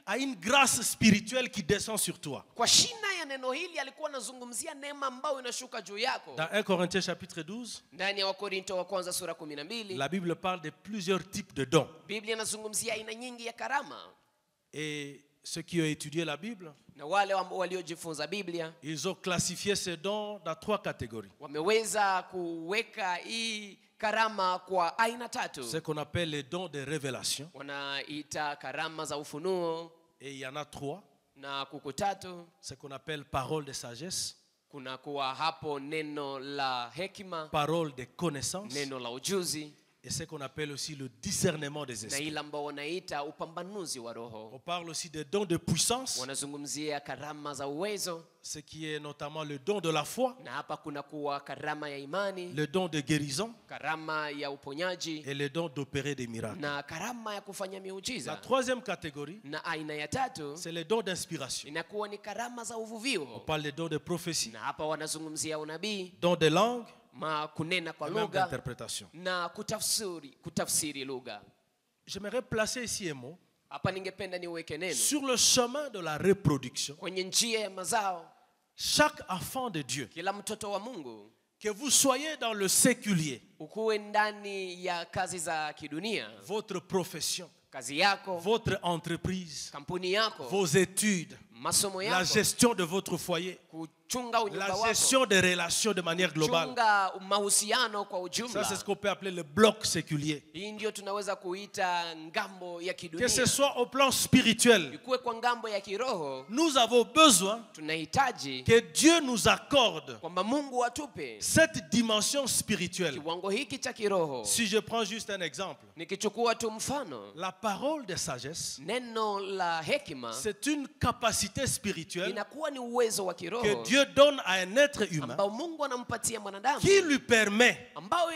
à une grâce spirituelle qui descend sur toi. kwa shina ya neno hili alikuwa anazungumzia neema ambayo inashuka juu yako. Dans 1 Corinthiens chapitre 12, Ndani ya Wakorinto wa kwanza sura 12, la Bible parle de plusieurs types de dons. Biblia inazungumzia aina nyingi ya karama. Et ceux qui ont étudié la Bible, Na wale waliojifunza Biblia ils ont classifié ces dons dans 3 catégories. wameweza kuweka hii karama kwa aina tatu. Ce qu'on appelle les dons de révélation. Wanaita karama za ufunuo, Et il y en a 3. na kuku tatu. Ce qu'on appelle parole de sagesse, Kuna kuwa hapo neno la hekima, parole de connaissance, neno la ujuzi, et ce qu'on appelle aussi le discernement des na esprits. ile ambao wanaita upambanuzi wa roho. On parle aussi des dons de puissance, Wanazungumzia karama za uwezo, ce qui est notamment le don de la foi, na hapa kuna kuwa karama ya imani, le don de guérison karama ya uponyaji, et le don d'opérer des miracles. na karama ya kufanya La miujiza. troisième catégorie, Na aina ya tatu c'est les dons d'inspiration. inakuwa ni karama za On uvuvio, parle des dons de prophétie, na hapa wanazungumzia unabii, dons de langue kunena kwa et même lugha d'interprétation. na kutafsiri lugha. J'aimerais placer ici un mot Hapa ningependa niweke neno sur le chemin de la reproduction. kwenye njia ya mazao. chaque enfant de Dieu, kila mtoto wa Mungu, que vous soyez dans le séculier, ukuwe ndani ya kazi za kidunia, votre profession, kazi yako, votre entreprise, kampuni yako, vos études, masomo yako, la gestion de votre foyer, la gestion des relations de manière globale. mahusiano kwa ujumla. Ça, c'est ce qu'on peut appeler le bloc séculier. Hii ndio tunaweza kuita ngambo ya kidunia. Que ce soit au plan spirituel, ikuwe kwa ngambo ya kiroho, nous avons besoin tunahitaji que Dieu nous accorde kwamba Mungu atupe cette dimension spirituelle. kiwango hiki cha kiroho. Si je prends juste un exemple, Nikichukua tu mfano, la parole de sagesse, neno la hekima, c'est une capacité spirituelle inakuwa ni uwezo wa kiroho que Dieu donne à un être humain ambao Mungu anampatia mwanadamu, qui lui permet ambao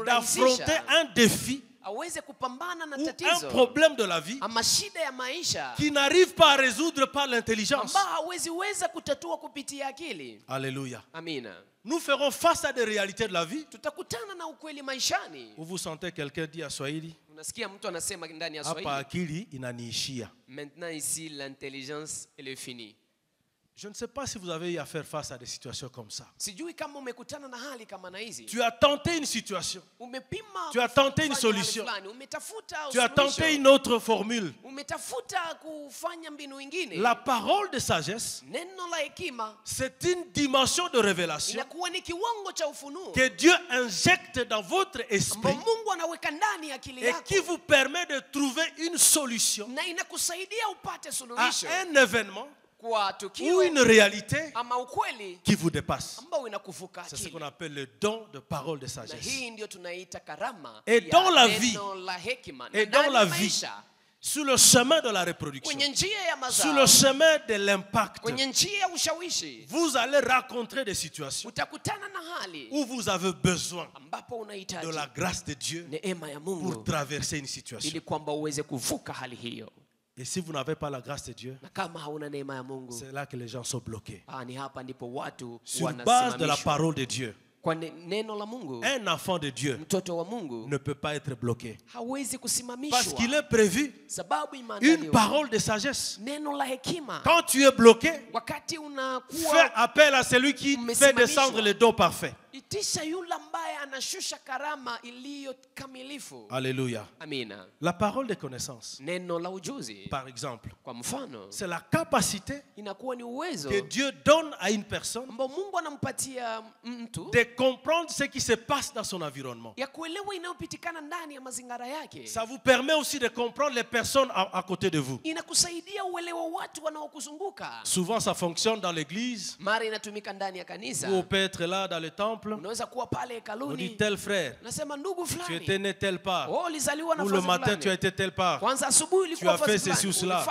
d'affronter un défi aweze kupambana na ou un tatizo problème de la vie ama shida ya maisha qui n'arrive pas à résoudre par l'intelligence. ambao hawezi weza kutatua kupitia akili. Alléluia. Amina. Nous ferons face à des réalités de la vie. Tutakutana na ukweli maishani. Où vous sentez quelqu'un dit à Swahili, unasikia mtu anasema ndani ya hapa Swahili, akili inaniishia. maintenant ici l'intelligence elle est finie. Je ne sais pas si vous avez eu à faire face à des situations comme ça. Sijui kama umekutana na hali kama na hizi. Tu as tenté une situation. Umepima, tu as tenté une solution. Umetafuta tu as tenté une autre formule. Umetafuta kufanya mbinu nyingine. La parole de sagesse, neno la hekima, c'est une dimension de révélation inakuwa ni kiwango cha ufunuo que Dieu injecte dans votre esprit Mungu anaweka ndani akili et yako, qui vous permet de trouver une solution na inakusaidia upate suluhisho à un événement ou une réalité ama ukweli qui vous dépasse. C'est ce qu'on appelle le don de parole de sagesse. Et dans la vie, sur le chemin de la reproduction, sur le chemin de l'impact, vous allez rencontrer des situations où vous avez besoin de la grâce de Dieu pour traverser une situation. Et si vous n'avez pas la grâce de Dieu, c'est là que les gens sont bloqués. Sur base de la parole de Dieu, un enfant de Dieu ne peut pas être bloqué. Parce qu'il est prévu une parole de sagesse. Quand tu es bloqué, fais appel à celui qui fait descendre le don parfait. Alléluia. La parole de connaissance, par exemple, c'est la capacité que Dieu donne à une personne de comprendre ce qui se passe dans son environnement. Ça vous permet aussi de comprendre les personnes à côté de vous. Souvent ça fonctionne dans l'église, ou on peut être là dans le temple. On dit tel frère, tu étais né telle part, ou le matin tu as été telle part, tu as fait ceci ou cela.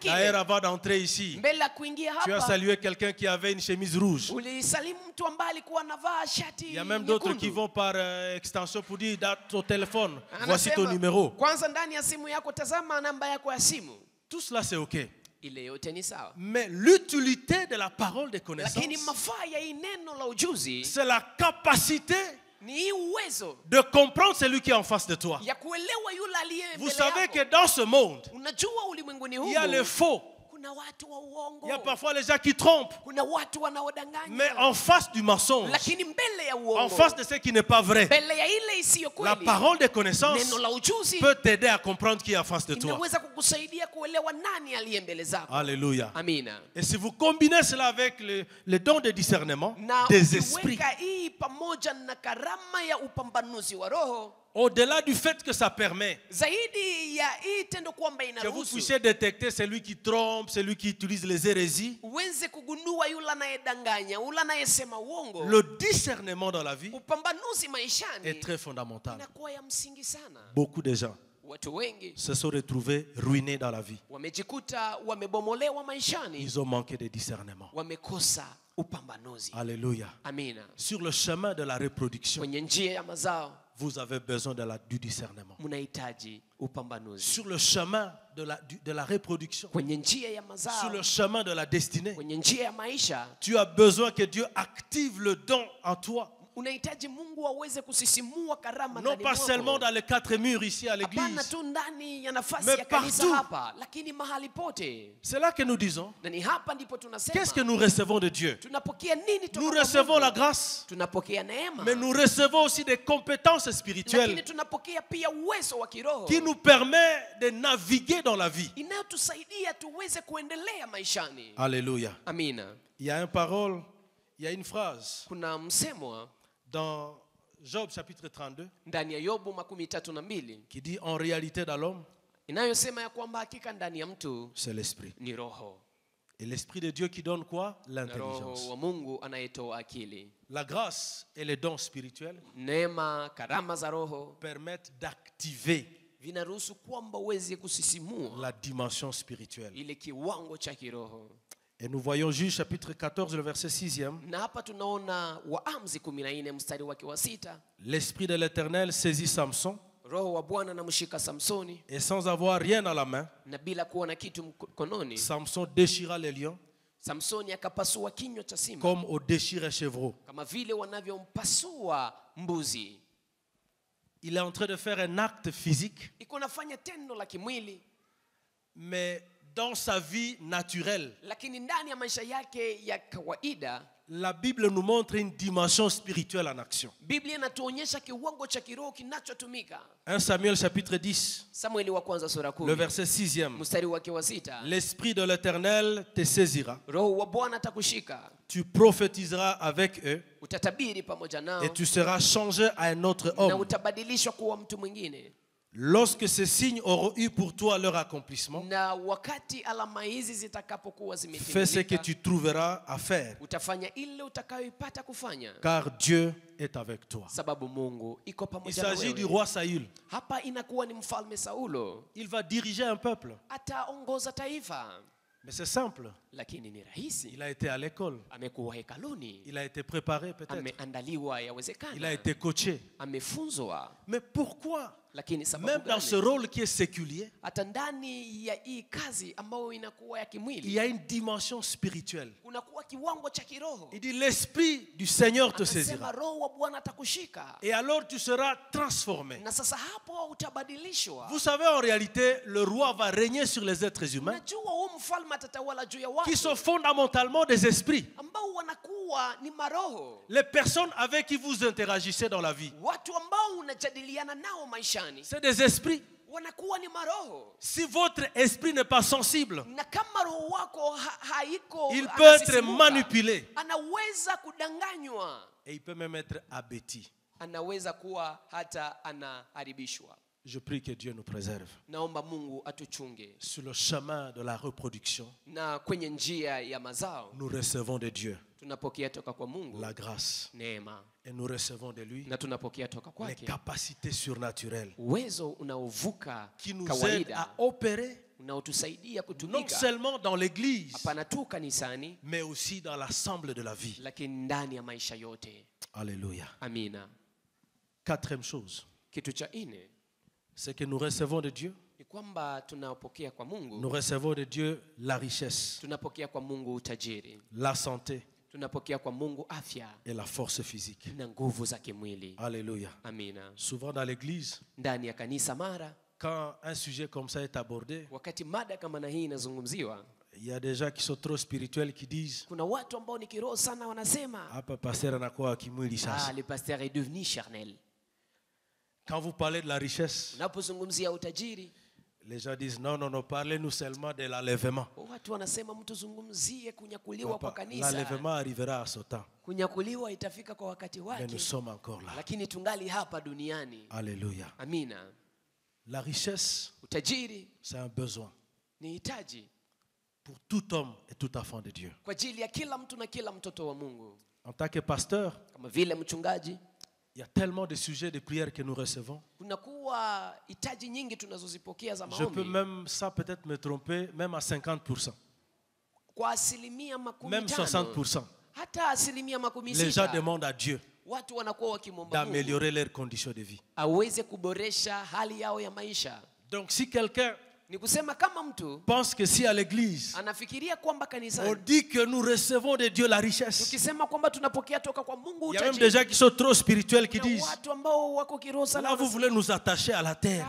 D'ailleurs, avant d'entrer ici, tu as salué quelqu'un qui avait une chemise rouge. Il y a même d'autres qui vont par extension pour dire dans ton téléphone, voici ton numéro. Tout cela c'est ok. Mais l'utilité de la parole de connaissance, c'est la capacité de comprendre celui qui est en face de toi. Vous savez que dans ce monde, il y a le faux. Il y a parfois les gens qui trompent. Mais en face du mensonge, en face de ce qui n'est pas vrai, la parole de connaissance peut t'aider à comprendre qui est en face de toi. Alléluia. Et si vous combinez cela avec le don de discernement des esprits, au-delà du fait que ça permet que vous puissiez détecter celui qui trompe, celui qui utilise les hérésies, le discernement dans la vie est très fondamental. Beaucoup de gens se sont retrouvés ruinés dans la vie. Ils ont manqué de discernement. Alléluia. Sur le chemin de la reproduction, vous avez besoin du discernement. Sur le chemin de la reproduction, sur le chemin de la destinée, tu as besoin que Dieu active le don en toi unahitaji Mungu aweze kusisimua karama non pas seulement dans les quatre murs ici à l'église, hapana tu ndani ya nafasi mais ya kanisa partout. hapa, lakini mahali pote. C'est là que nous disons, Na ni hapa ndipo tunasema, qu'est-ce que nous recevons de Dieu? tunapokea nini toka Nous kwa recevons Mungu? la grâce, Tunapokea neema, mais nous recevons aussi des compétences lakini spirituelles tunapokea pia uwezo wa kiroho qui nous permet de naviguer dans la vie. inayotusaidia tuweze kuendelea maishani. Alléluia. Amina. Il y a une parole, il y a une phrase Kuna msemo dans Job chapitre 32 ndani ya Yobu 32 qui dit en réalité dans l'homme, inayosema ya kwamba hakika ndani ya mtu c'est l'esprit. ni roho. Et l'esprit de Dieu qui donne quoi? Na L'intelligence. roho wa Mungu anayetoa akili. La grâce et les dons spirituels Neema, karama za roho permettent d'activer vinaruhusu kwamba uweze kusisimua la dimension spirituelle. ile kiwango cha kiroho. Et nous voyons Juge chapitre 14, le verset 6e. Na hapa tunaona Waamuzi 14 mstari wake wa 6. L'esprit de l'Éternel saisit Samson Roho wa Bwana anamshika Samsoni, et sans avoir rien à la main, na bila kuwa na kitu mkononi, Samson déchira les lions Samsoni akapasua kinywa cha simba comme on déchire un chevreau. kama vile wanavyompasua mbuzi. Il est en train de faire un acte physique, Iko nafanya tendo la kimwili, mais dans sa vie naturelle, lakini ndani ya maisha yake ya kawaida la Bible nous montre une dimension spirituelle en action. Biblia inatuonyesha kiwango cha kiroho kinachotumika. 1 Samuel chapitre 10, Samueli wa kwanza sura le 10 verset 6e. mstari wake wa 6. L'Esprit de l'Éternel te saisira. Roho wa Bwana atakushika, Tu prophétiseras avec eux utatabiri pamoja nao, et tu seras changé à un autre na homme. utabadilishwa kuwa mtu mwingine. Lorsque ces signes auront eu pour toi leur accomplissement, Na wakati alama hizi zitakapokuwa fais ce que zimetimilika, tu trouveras à faire, utafanya ile utakayoipata kufanya, car Dieu est avec toi. sababu Mungu iko Il pamoja na s'agit du wewe. roi Saül. Hapa inakuwa ni mfalme Saulo, Il va diriger un peuple. ataongoza taifa, Mais c'est simple. lakini ni rahisi. Il a été à l'école. Amekuwa hekaluni, Il a été préparé peut-être. ameandaliwa, Il a yawezekana été coaché. amefunzwa, Mais pourquoi, lakini sababu même dans ce gani? rôle qui est séculier, Hata ndani ya hii kazi ambayo inakuwa ya il kimwili y a une dimension spirituelle. kunakuwa kiwango cha kiroho. Il dit l'Esprit du Seigneur te Anasema saisira. Roho wa Bwana atakushika, Et alors tu seras transformé. na sasa hapo utabadilishwa. Vous savez, en réalité, le roi va régner sur les êtres humains Unajua huyu mfalme atatawala juu ya qui watu sont fondamentalement des esprits. ambao wanakuwa ni maroho, Les personnes avec qui vous interagissez dans la vie, watu ambao unajadiliana nao maishani c'est des esprits. wanakuwa ni maroho. Si votre esprit n'est pas sensible, Na kama roho wako haiko, il peut être anasisimuka, manipulé anaweza kudanganywa, et il peut même être abêti. anaweza kuwa hata anaharibishwa. Je prie que Dieu nous préserve. Naomba Mungu atuchunge, Sur le chemin de la reproduction, na kwenye njia ya mazao nous recevons de Dieu tunapokea toka kwa Mungu la grâce neema, et nous recevons de lui na tunapokea toka les kwake capacités surnaturelles uwezo unaovuka qui nous aident kawaida, à opérer unaotusaidia non kutumika seulement dans l'église, hapana tu kanisani, mais aussi dans l'ensemble de la vie. lakini ndani ya maisha yote. Alléluia. Amina. Quatrième chose, Kitu cha nne c'est que nous recevons de Dieu, ni kwamba tunapokea kwa nous Mungu, recevons de Dieu la richesse, tunapokea kwa Mungu utajiri, la santé tunapokea kwa Mungu afya et la force physique. na nguvu za kimwili. Alléluia. Amina. Souvent dans l'église, Ndani ya kanisa, mara quand un sujet comme ça est abordé, wakati mada kama na hii inazungumziwa, il y a des gens qui sont trop spirituels qui disent kuna watu ambao ni kiroho sana wanasema, hapa pasteur anakuwa kimwili sasa. le pasteur est devenu charnel. Quand vous parlez de la richesse, Unapozungumzia utajiri, les gens disent non, non, non, parlez-nous seulement de l'enlèvement. watu wanasema mtu zungumzie kunyakuliwa kwa Papa, kanisa. l'enlèvement arrivera à ce temps, Kunyakuliwa itafika kwa wakati mais nous wake, sommes encore là. lakini tungali hapa duniani. Alléluia. Amina. La richesse, Utajiri c'est un besoin ni hitaji pour tout homme et tout enfant de Dieu. kwa ajili ya kila mtu na kila mtoto wa Mungu. En tant que pasteur, Kama vile mchungaji, il y a tellement de sujets de prière que nous recevons. kunakuwa hitaji nyingi tunazozipokea za Je peux maombi, même, ça peut-être me tromper, même à 50%, kwa asilimia même 50, 60%. hata asilimia Les gens 60, demandent à Dieu watu wanakuwa wakimwomba Mungu d'améliorer leurs conditions de vie. aweze kuboresha hali yao ya maisha. Donc si quelqu'un pense que si à l'église on dit que nous recevons de Dieu la richesse, il y a même des gens qui sont trop spirituels qui disent là vous voulez nous attacher à la terre.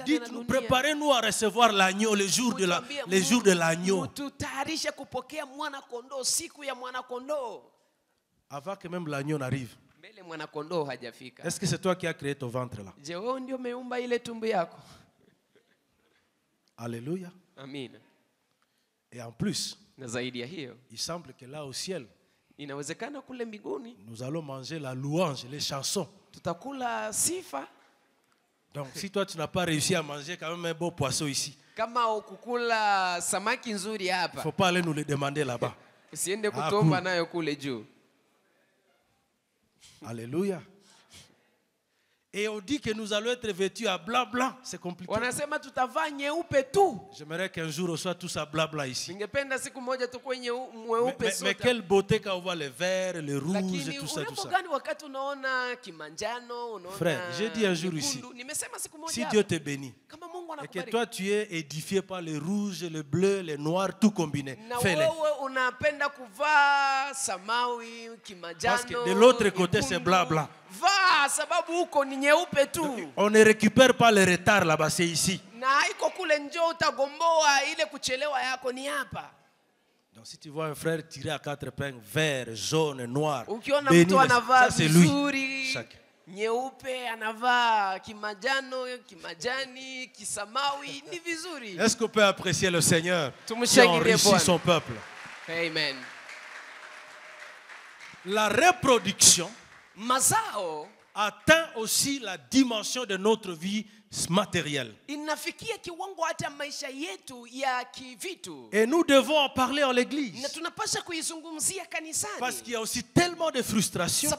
Dites-nous, préparez-nous à recevoir l'agneau le jour de l'agneau, avant que même l'agneau n'arrive. Est-ce que c'est toi qui as créé ton ventre là? Alléluia. Amen. Et en plus, il semble que là au ciel, nous allons manger la louange, les chansons. Donc si toi tu n'as pas réussi à manger quand même un beau poisson ici, il ne faut pas aller nous le demander là-bas. Alléluia. Et on dit que nous allons être vêtus à blanc blanc. C'est compliqué. J'aimerais qu'un jour on soit tous à blanc blanc ici. Mais quelle beauté quand on voit les verts, les rouges et tout ça, tout ça. Frère, j'ai dit un jour ici, si Dieu te bénit et que toi tu es édifié par les rouges, les bleus, les noirs, tout combiné, fais-les. Parce que de l'autre côté c'est blanc blanc. On ne récupère pas le retard là-bas, c'est ici. Donc si tu vois un frère tirer à 4 épingles, vert, jaune, noir, béni, ça c'est lui. Chacun. Est-ce qu'on peut apprécier le Seigneur qui enrichit son peuple? Amen. La reproduction atteint aussi la dimension de notre vie matérielle. Et nous devons en parler en l'église. Parce qu'il y a aussi tellement de frustration.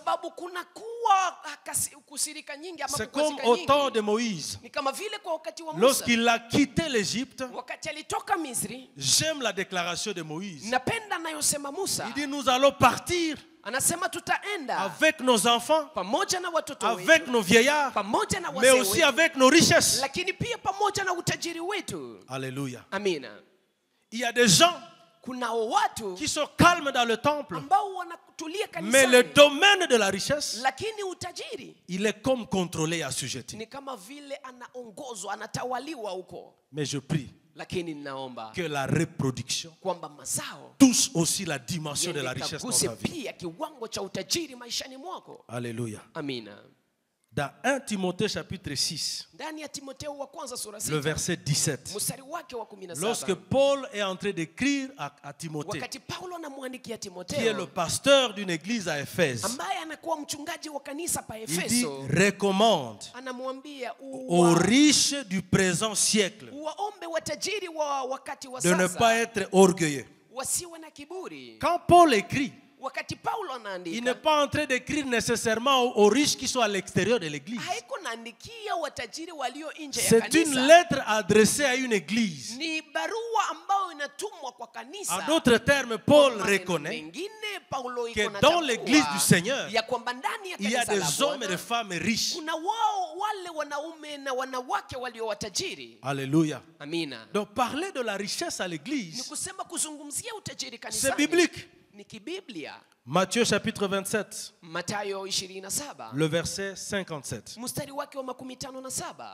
C'est comme au temps de Moïse. Lorsqu'il a quitté l'Égypte, j'aime la déclaration de Moïse. Il dit nous allons partir avec nos enfants, avec nos vieillards, mais aussi avec nos richesses. Alléluia. Il y a des gens qui sont calmes dans le temple, mais le domaine de la richesse, il est comme contrôlé et assujetti. Mais je prie que la reproduction touche aussi la dimension de la richesse dans ta vie. Alléluia. Dans 1 Timothée chapitre 6, le verset 17, lorsque Paul est en train d'écrire à Timothée, qui est le pasteur d'une église à Éphèse, il dit recommande aux riches du présent siècle de ne pas être orgueilleux. Quand Paul écrit, il n'est pas en train d'écrire nécessairement aux riches qui sont à l'extérieur de l'église. C'est une lettre adressée à une église. En d'autres termes, Paul reconnaît que dans l'église du Seigneur, il y a des hommes et des femmes riches. Alléluia. Donc parler de la richesse à l'église, c'est biblique. Matthieu chapitre 27, le verset 57.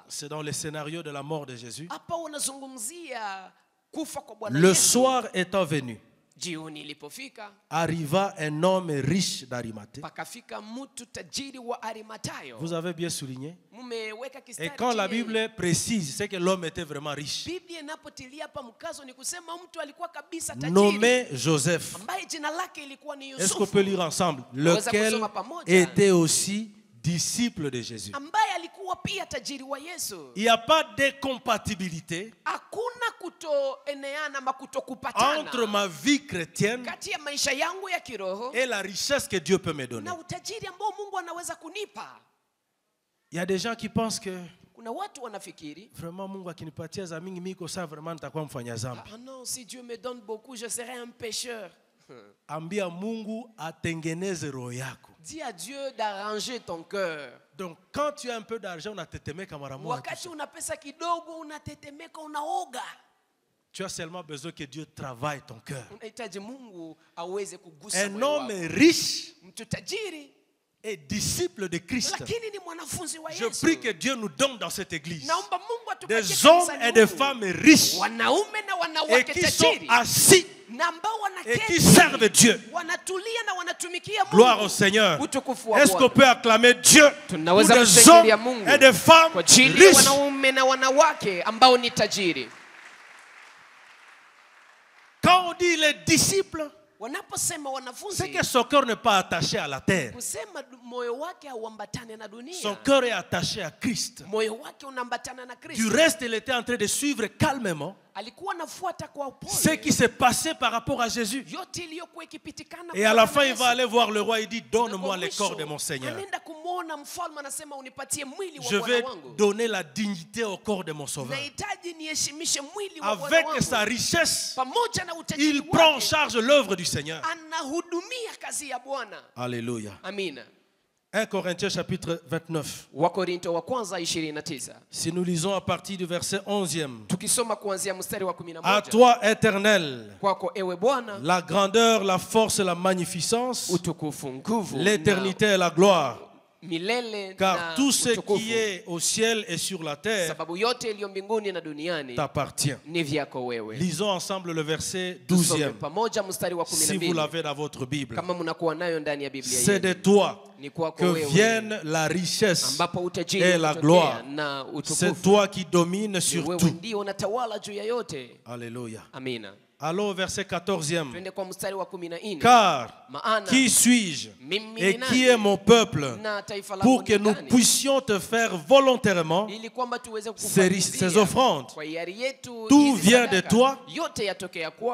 C'est dans le scénario de la mort de Jésus. Le soir étant venu, arriva un homme riche d'Arimathée. Vous avez bien souligné. Et quand la Bible précise, c'est que l'homme était vraiment riche. Nommé Joseph. Est-ce qu'on peut lire ensemble? Lequel était aussi disciple de Jésus. Il n'y a pas d'incompatibilité entre ma vie chrétienne et la richesse que Dieu peut me donner. Il y a des gens qui pensent que vraiment Mungu akinipatia za mingi miko saa vraiment nitakuwa mfanya zambi. Non, si Dieu me donne beaucoup, je serai un pécheur. Ambia Mungu atengeneze roho yako. Dis à Dieu d'arranger ton cœur. Donc quand tu as un peu d'argent, tu as seulement besoin que Dieu travaille ton cœur. Un homme riche et disciple de Christ. Je prie que Dieu nous donne dans cette église des hommes et des femmes riches et qui sont assis et qui servent Dieu. Gloire au Seigneur. Est-ce qu'on peut acclamer Dieu pour des hommes et des femmes riches? Quand on dit les disciples, c'est que son cœur n'est pas attaché à la terre. Son cœur est attaché à Christ. Du reste, il était en train de suivre calmement ce qui s'est passé par rapport à Jésus. Et à la fin, il va aller voir le roi et dit, donne-moi le corps de mon Seigneur. Je vais donner la dignité au corps de mon Sauveur. Avec sa richesse, il prend en charge l'œuvre du Seigneur. Alléluia. 1 Corinthiens chapitre 29. Si nous lisons à partir du verset 11e. À toi, Éternel, la grandeur, la force et la magnificence, l'éternité et la gloire. Car tout ce qui est au ciel et sur la terre t'appartient. Lisons ensemble le verset 12e. Si vous l'avez dans votre Bible. C'est de toi que viennent la richesse et la gloire. C'est toi qui domines sur tout. Alléluia. Alors verset 14e. Car qui suis-je et qui est mon peuple pour que nous puissions te faire volontairement ces offrandes? Tout vient de toi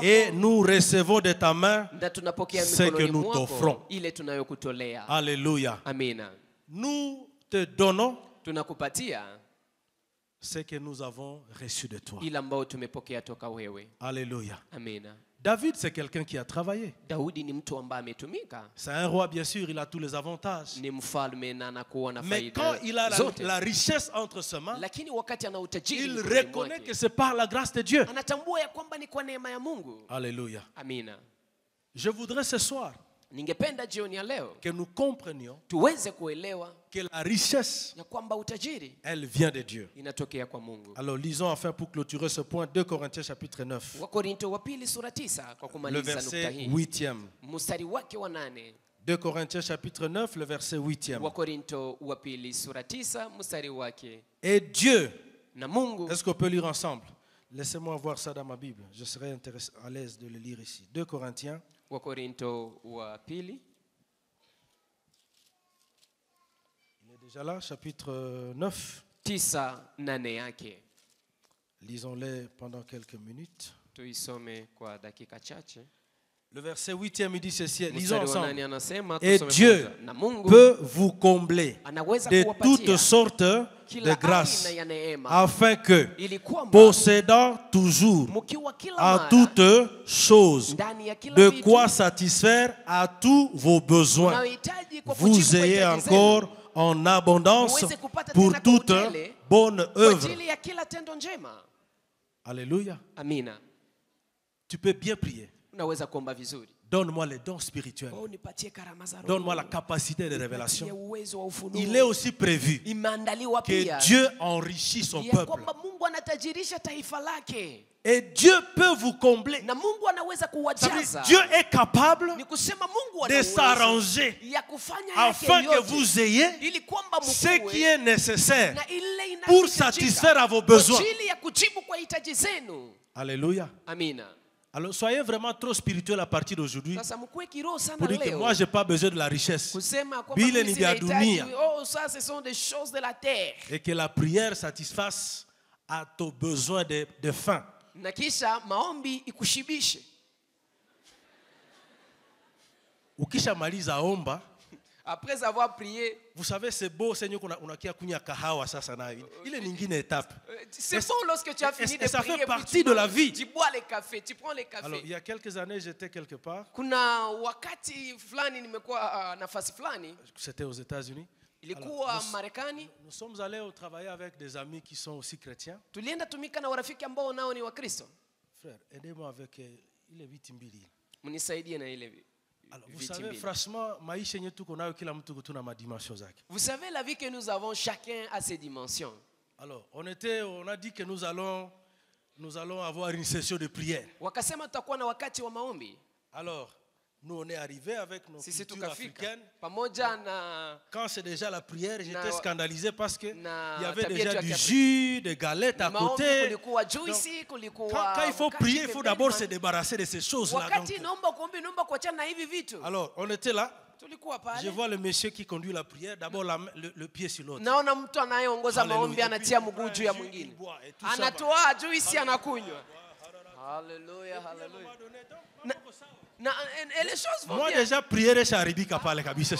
et nous recevons de ta main ce que nous t'offrons. Alléluia. Nous te donnons ce que nous avons reçu de toi. Alléluia. David, c'est quelqu'un qui a travaillé. C'est un roi, bien sûr, il a tous les avantages. Mais quand il a la richesse entre ses mains, il reconnaît que c'est par la grâce de Dieu. Alléluia. Je voudrais ce soir que nous comprenions que la richesse, elle vient de Dieu. Alors lisons enfin pour clôturer ce point 2 Corinthiens chapitre 9. Le verset 8e. 2 Corinthiens chapitre 9, le verset 8e. Et Dieu, est-ce qu'on peut lire ensemble? Laissez-moi voir ça dans ma Bible. Je serai à l'aise de le lire ici. 2 Corinthiens. Il est déjà là, chapitre 9. Lisons-les pendant quelques minutes. Le verset 8e, il dit ceci. Lisons ensemble. Et Dieu peut vous combler de toutes sortes de grâces, afin que, possédant toujours en toutes choses de quoi satisfaire à tous vos besoins, vous ayez encore en abondance pour toute bonne œuvre. Alléluia. Tu peux bien prier. Donne-moi les dons spirituels. Donne-moi la capacité de révélation. Il est aussi prévu que Dieu enrichit son peuple. Et Dieu peut vous combler. Dieu est capable de s'arranger afin que vous ayez ce qui est nécessaire pour satisfaire à vos besoins. Alléluia. Alors soyez vraiment trop spirituel à partir d'aujourd'hui pour dire que moi je n'ai pas besoin de la richesse. Et que la prière satisfasse à ton besoin de faim. Ukisha maliza omba. Après avoir prié, vous savez, c'est beau, Seigneur, qu'on a kunya kahawa sasa na il est une étape. C'est bon lorsque tu as fini de prier. Ça fait partie de la vie. Tu bois les cafés, tu prends les cafés. Alors, il y a quelques années, j'étais quelque part. Kuna wakati fulani nimekuwa nafasi fulani. C'était aux États-Unis. ilikuwa Marekani. Nous sommes allés travailler avec des amis qui sont aussi chrétiens. Tulienda tumika na warafiki ambao nao ni Wakristo. Frère, aidez-moi avec ile viti mbili. Mnisaidie na ile. Alors, vous savez, franchement, maisha yetu tuko nayo kila mtu kuna madimension zake. Vous savez, la vie que nous avons, chacun a ses dimensions. Alors, on a dit que nous allons avoir une session de prière. Wakasema tutakuwa na wakati wa maombi. Alors, nous on est arrivé avec nos cultures africaines. Pamoja na quand c'est déjà la prière, j'étais scandalisé parce que il y avait déjà du jus, des galettes à côté. Donc, quand il faut prier, il faut d'abord se débarrasser de ces choses-là. Alors, on était là. Je vois le monsieur qui conduit la prière, d'abord le pied sur l'autre. Naona mtu anayeongoza maombi anatia mguu juu ya mwingine. Anatoa juisi anakunywa. Hallelujah, hallelujah. Et les choses vont moi bien. Déjà prière chez Aribika parle kabisa.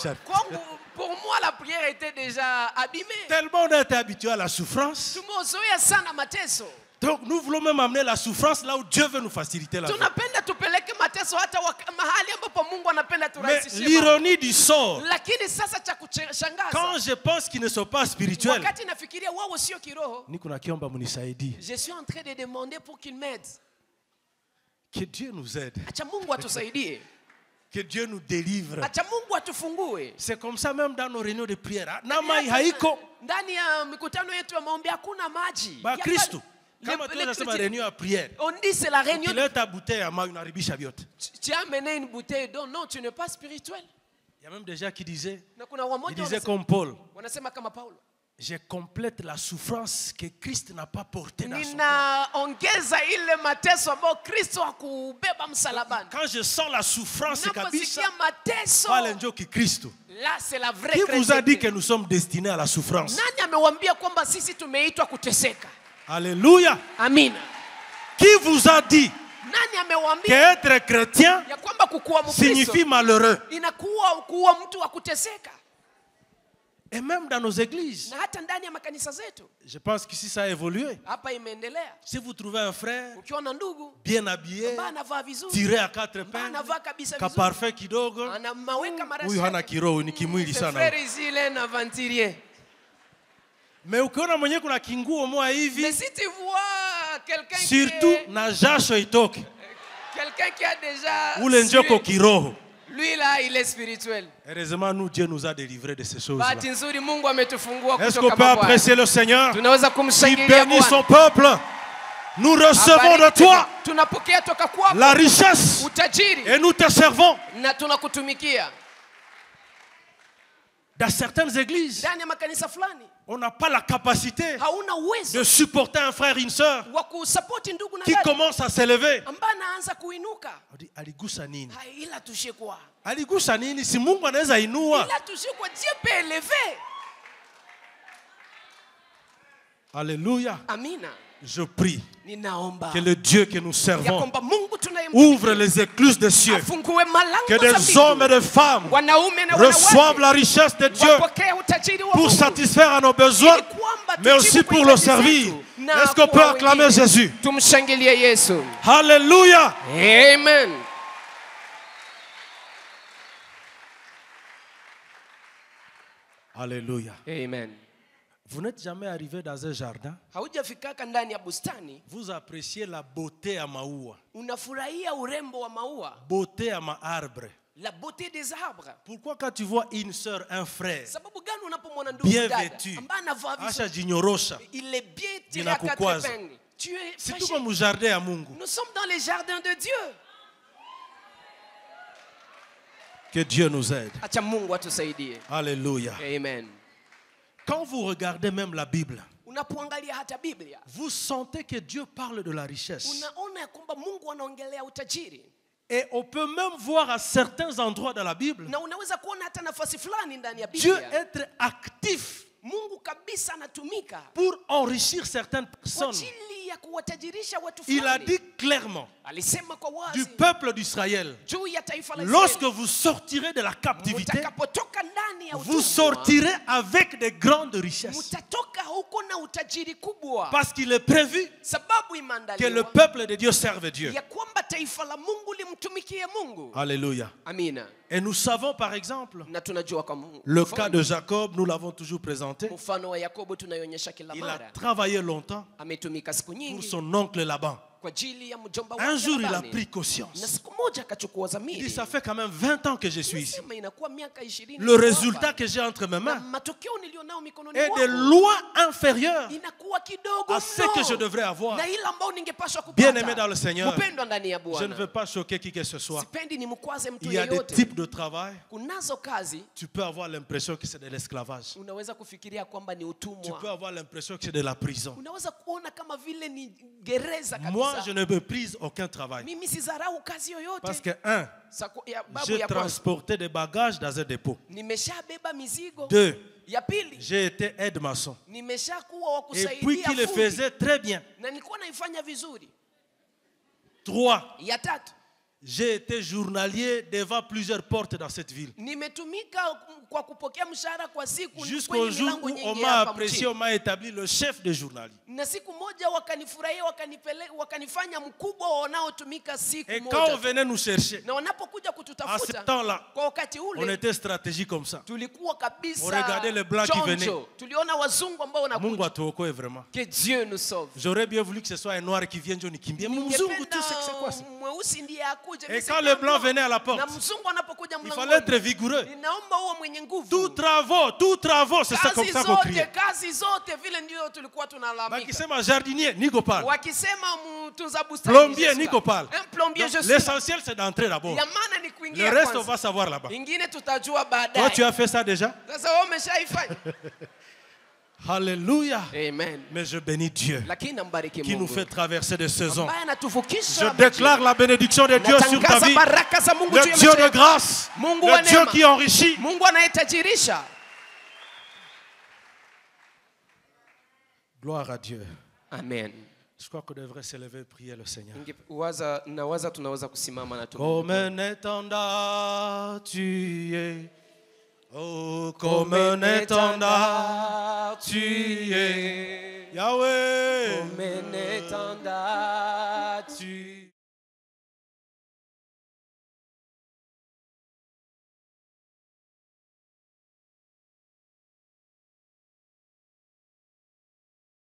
Pour moi la prière était déjà abîmée. Tellement on était habitué à la souffrance. Tumezoea sana mateso. Donc nous voulons même amener la souffrance là où Dieu veut nous faciliter la vie. Tunapenda tupeleke mateso hata mahali ambapo Mungu anapenda turahisishie. Mais l'ironie du sort. Lakini sasa cha kushangaza. Quand je pense qu'ils ne sont pas spirituels. Wakati nafikiria wao sio kiroho. Niko nakiomba munisaidie. Je suis en train de demander pour qu'il m'aide. Que Dieu nous aide. Acha Mungu atusaidie. Que Dieu nous délivre. Acha Mungu atufungue. C'est comme ça même dans nos réunions de prière. Na mai haiko. Ndani ya mikutano yetu ya maombi hakuna maji. Ba Kristo. Kama tunasema réunion à prière. On dit c'est la réunion. Tu ta bouteille à main unaribisha vyote. Tu as amené une bouteille d'eau. Non, tu n'es pas spirituel. Il y a même des gens qui disaient. Ils disaient comme Paul. Wanasema kama Paulo. Je complète la souffrance que Christ n'a pas portée dans son corps. Ile mateso ambayo Kristo hakubeba msalabani. Quand je sens la souffrance kabisa, mateso, pale ndio Kristo. Là c'est la vraie chrétienté. Qui vous a dit que nous sommes destinés à la souffrance? Nani amewaambia kwamba sisi tumeitwa kuteseka? Alléluia. Amina. Qui vous a dit nani amewaambia qu'être chrétien ya kwamba kukuwa Mkristo signifie malheureux? Inakuwa kuwa mtu wa kuteseka? Et même dans nos églises. Na hata ndani ya makanisa zetu. Je pense qu'ici ça a évolué. Hapa imeendelea. Si vous trouvez un frère ukiona ndugu bien habillé, anavaa vizuri, tiré à quatre épingles, anavaa kabisa vizuri, parfait kidogo, anamaweka marashi, huyu hana kiroho, ni kimwili sana. Frère zile na ventilier. Mais ukiona mwenye kuna kinguo moja hivi, mais si tu vois quelqu'un surtout na jasho itoke, quelqu'un qui a déjà ule njoko kiroho. Lui là, il est spirituel. Heureusement, nous, Dieu nous a délivrés de ces choses-là. Est-ce qu'on peut apprécier le Seigneur qui bénit son peuple? Nous recevons de toi la richesse et nous te servons. Dans certaines églises, on n'a pas la capacité de supporter un frère et une sœur qui commence à s'élever. On dit, aligusa nini? Aligusa nini? Si Mungu anaweza inua. Alléluia. Amina. Je prie que le Dieu que nous servons ouvre les écluses des cieux, que des hommes et des femmes reçoivent la richesse de Dieu pour satisfaire à nos besoins, mais aussi pour le servir. Est-ce qu'on peut acclamer Jésus? Alléluia. Amen. Alléluia. Amen. Vous n'êtes jamais arrivé dans un jardin. Vous appréciez la beauté à maua. Beauté à ma arbre. La beauté des arbres. Pourquoi quand tu vois une sœur, un frère bien vêtu, il est bien tiré à quatre épingles. C'est tout comme au jardin à Mungu. Nous sommes dans les jardins de Dieu. Que Dieu nous aide. Alléluia. Amen. Quand vous regardez même la Bible, vous sentez que Dieu parle de la richesse. Et on peut même voir à certains endroits dans la Bible Dieu être actif pour enrichir certaines personnes. Il a dit clairement du peuple d'Israël, lorsque vous sortirez de la captivité, vous sortirez avec de grandes richesses. Parce qu'il est prévu que le peuple de Dieu serve Dieu. Alléluia. Amina. Et nous savons par exemple le cas de Jacob, nous l'avons toujours présenté. Il a travaillé longtemps pour son oncle Laban. Un jour, il a pris conscience. Il dit, ça fait quand même 20 ans que je suis ici. Le résultat que j'ai entre mes mains est de loin inférieur à ce que je devrais avoir. Bien-aimé dans le Seigneur, je ne veux pas choquer qui que ce soit. Il y a des types de travail. Tu peux avoir l'impression que c'est de l'esclavage. Tu peux avoir l'impression que c'est de la prison. Moi, je ne méprise aucun travail. Parce que, un, j'ai transporté des bagages dans un dépôt. 2, j'ai été aide-maçon. Et puis qu'il le faisait très bien. 3, j'ai été journalier devant plusieurs portes dans cette ville. Jusqu'au jour où on m'a apprécié, on m'a établi le chef de journalier. Et quand on venait nous chercher, à ce temps-là, on était stratégique comme ça. On regardait les blancs qui venaient. Mungu atuokoe vraiment. Que Dieu nous sauve. J'aurais bien voulu que ce soit un noir qui vienne, Johnny Kimbia. Mzungu, tu sais que c'est quoi ça? Et quand les blancs venaient à la porte, il fallait être vigoureux. Tous travaux, c'est ça comme ça qu'on criait. Bakisema jardinier, Nico parle. Plombier, Nico parle. L'essentiel, c'est d'entrer d'abord. Le reste, on va savoir là-bas. Toi, tu as fait ça déjà? Alléluia. Amen. Mais je bénis Dieu qui nous fait traverser des saisons. Je déclare la bénédiction de Dieu sur ta vie. Le Dieu de grâce. Le Dieu qui enrichit. Gloire à Dieu. Amen. Je crois qu'on devrait s'élever et prier le Seigneur. Comme un étendard tu es. Oh, comme un étendard tu es. Yahweh. Comme un étendard tu es.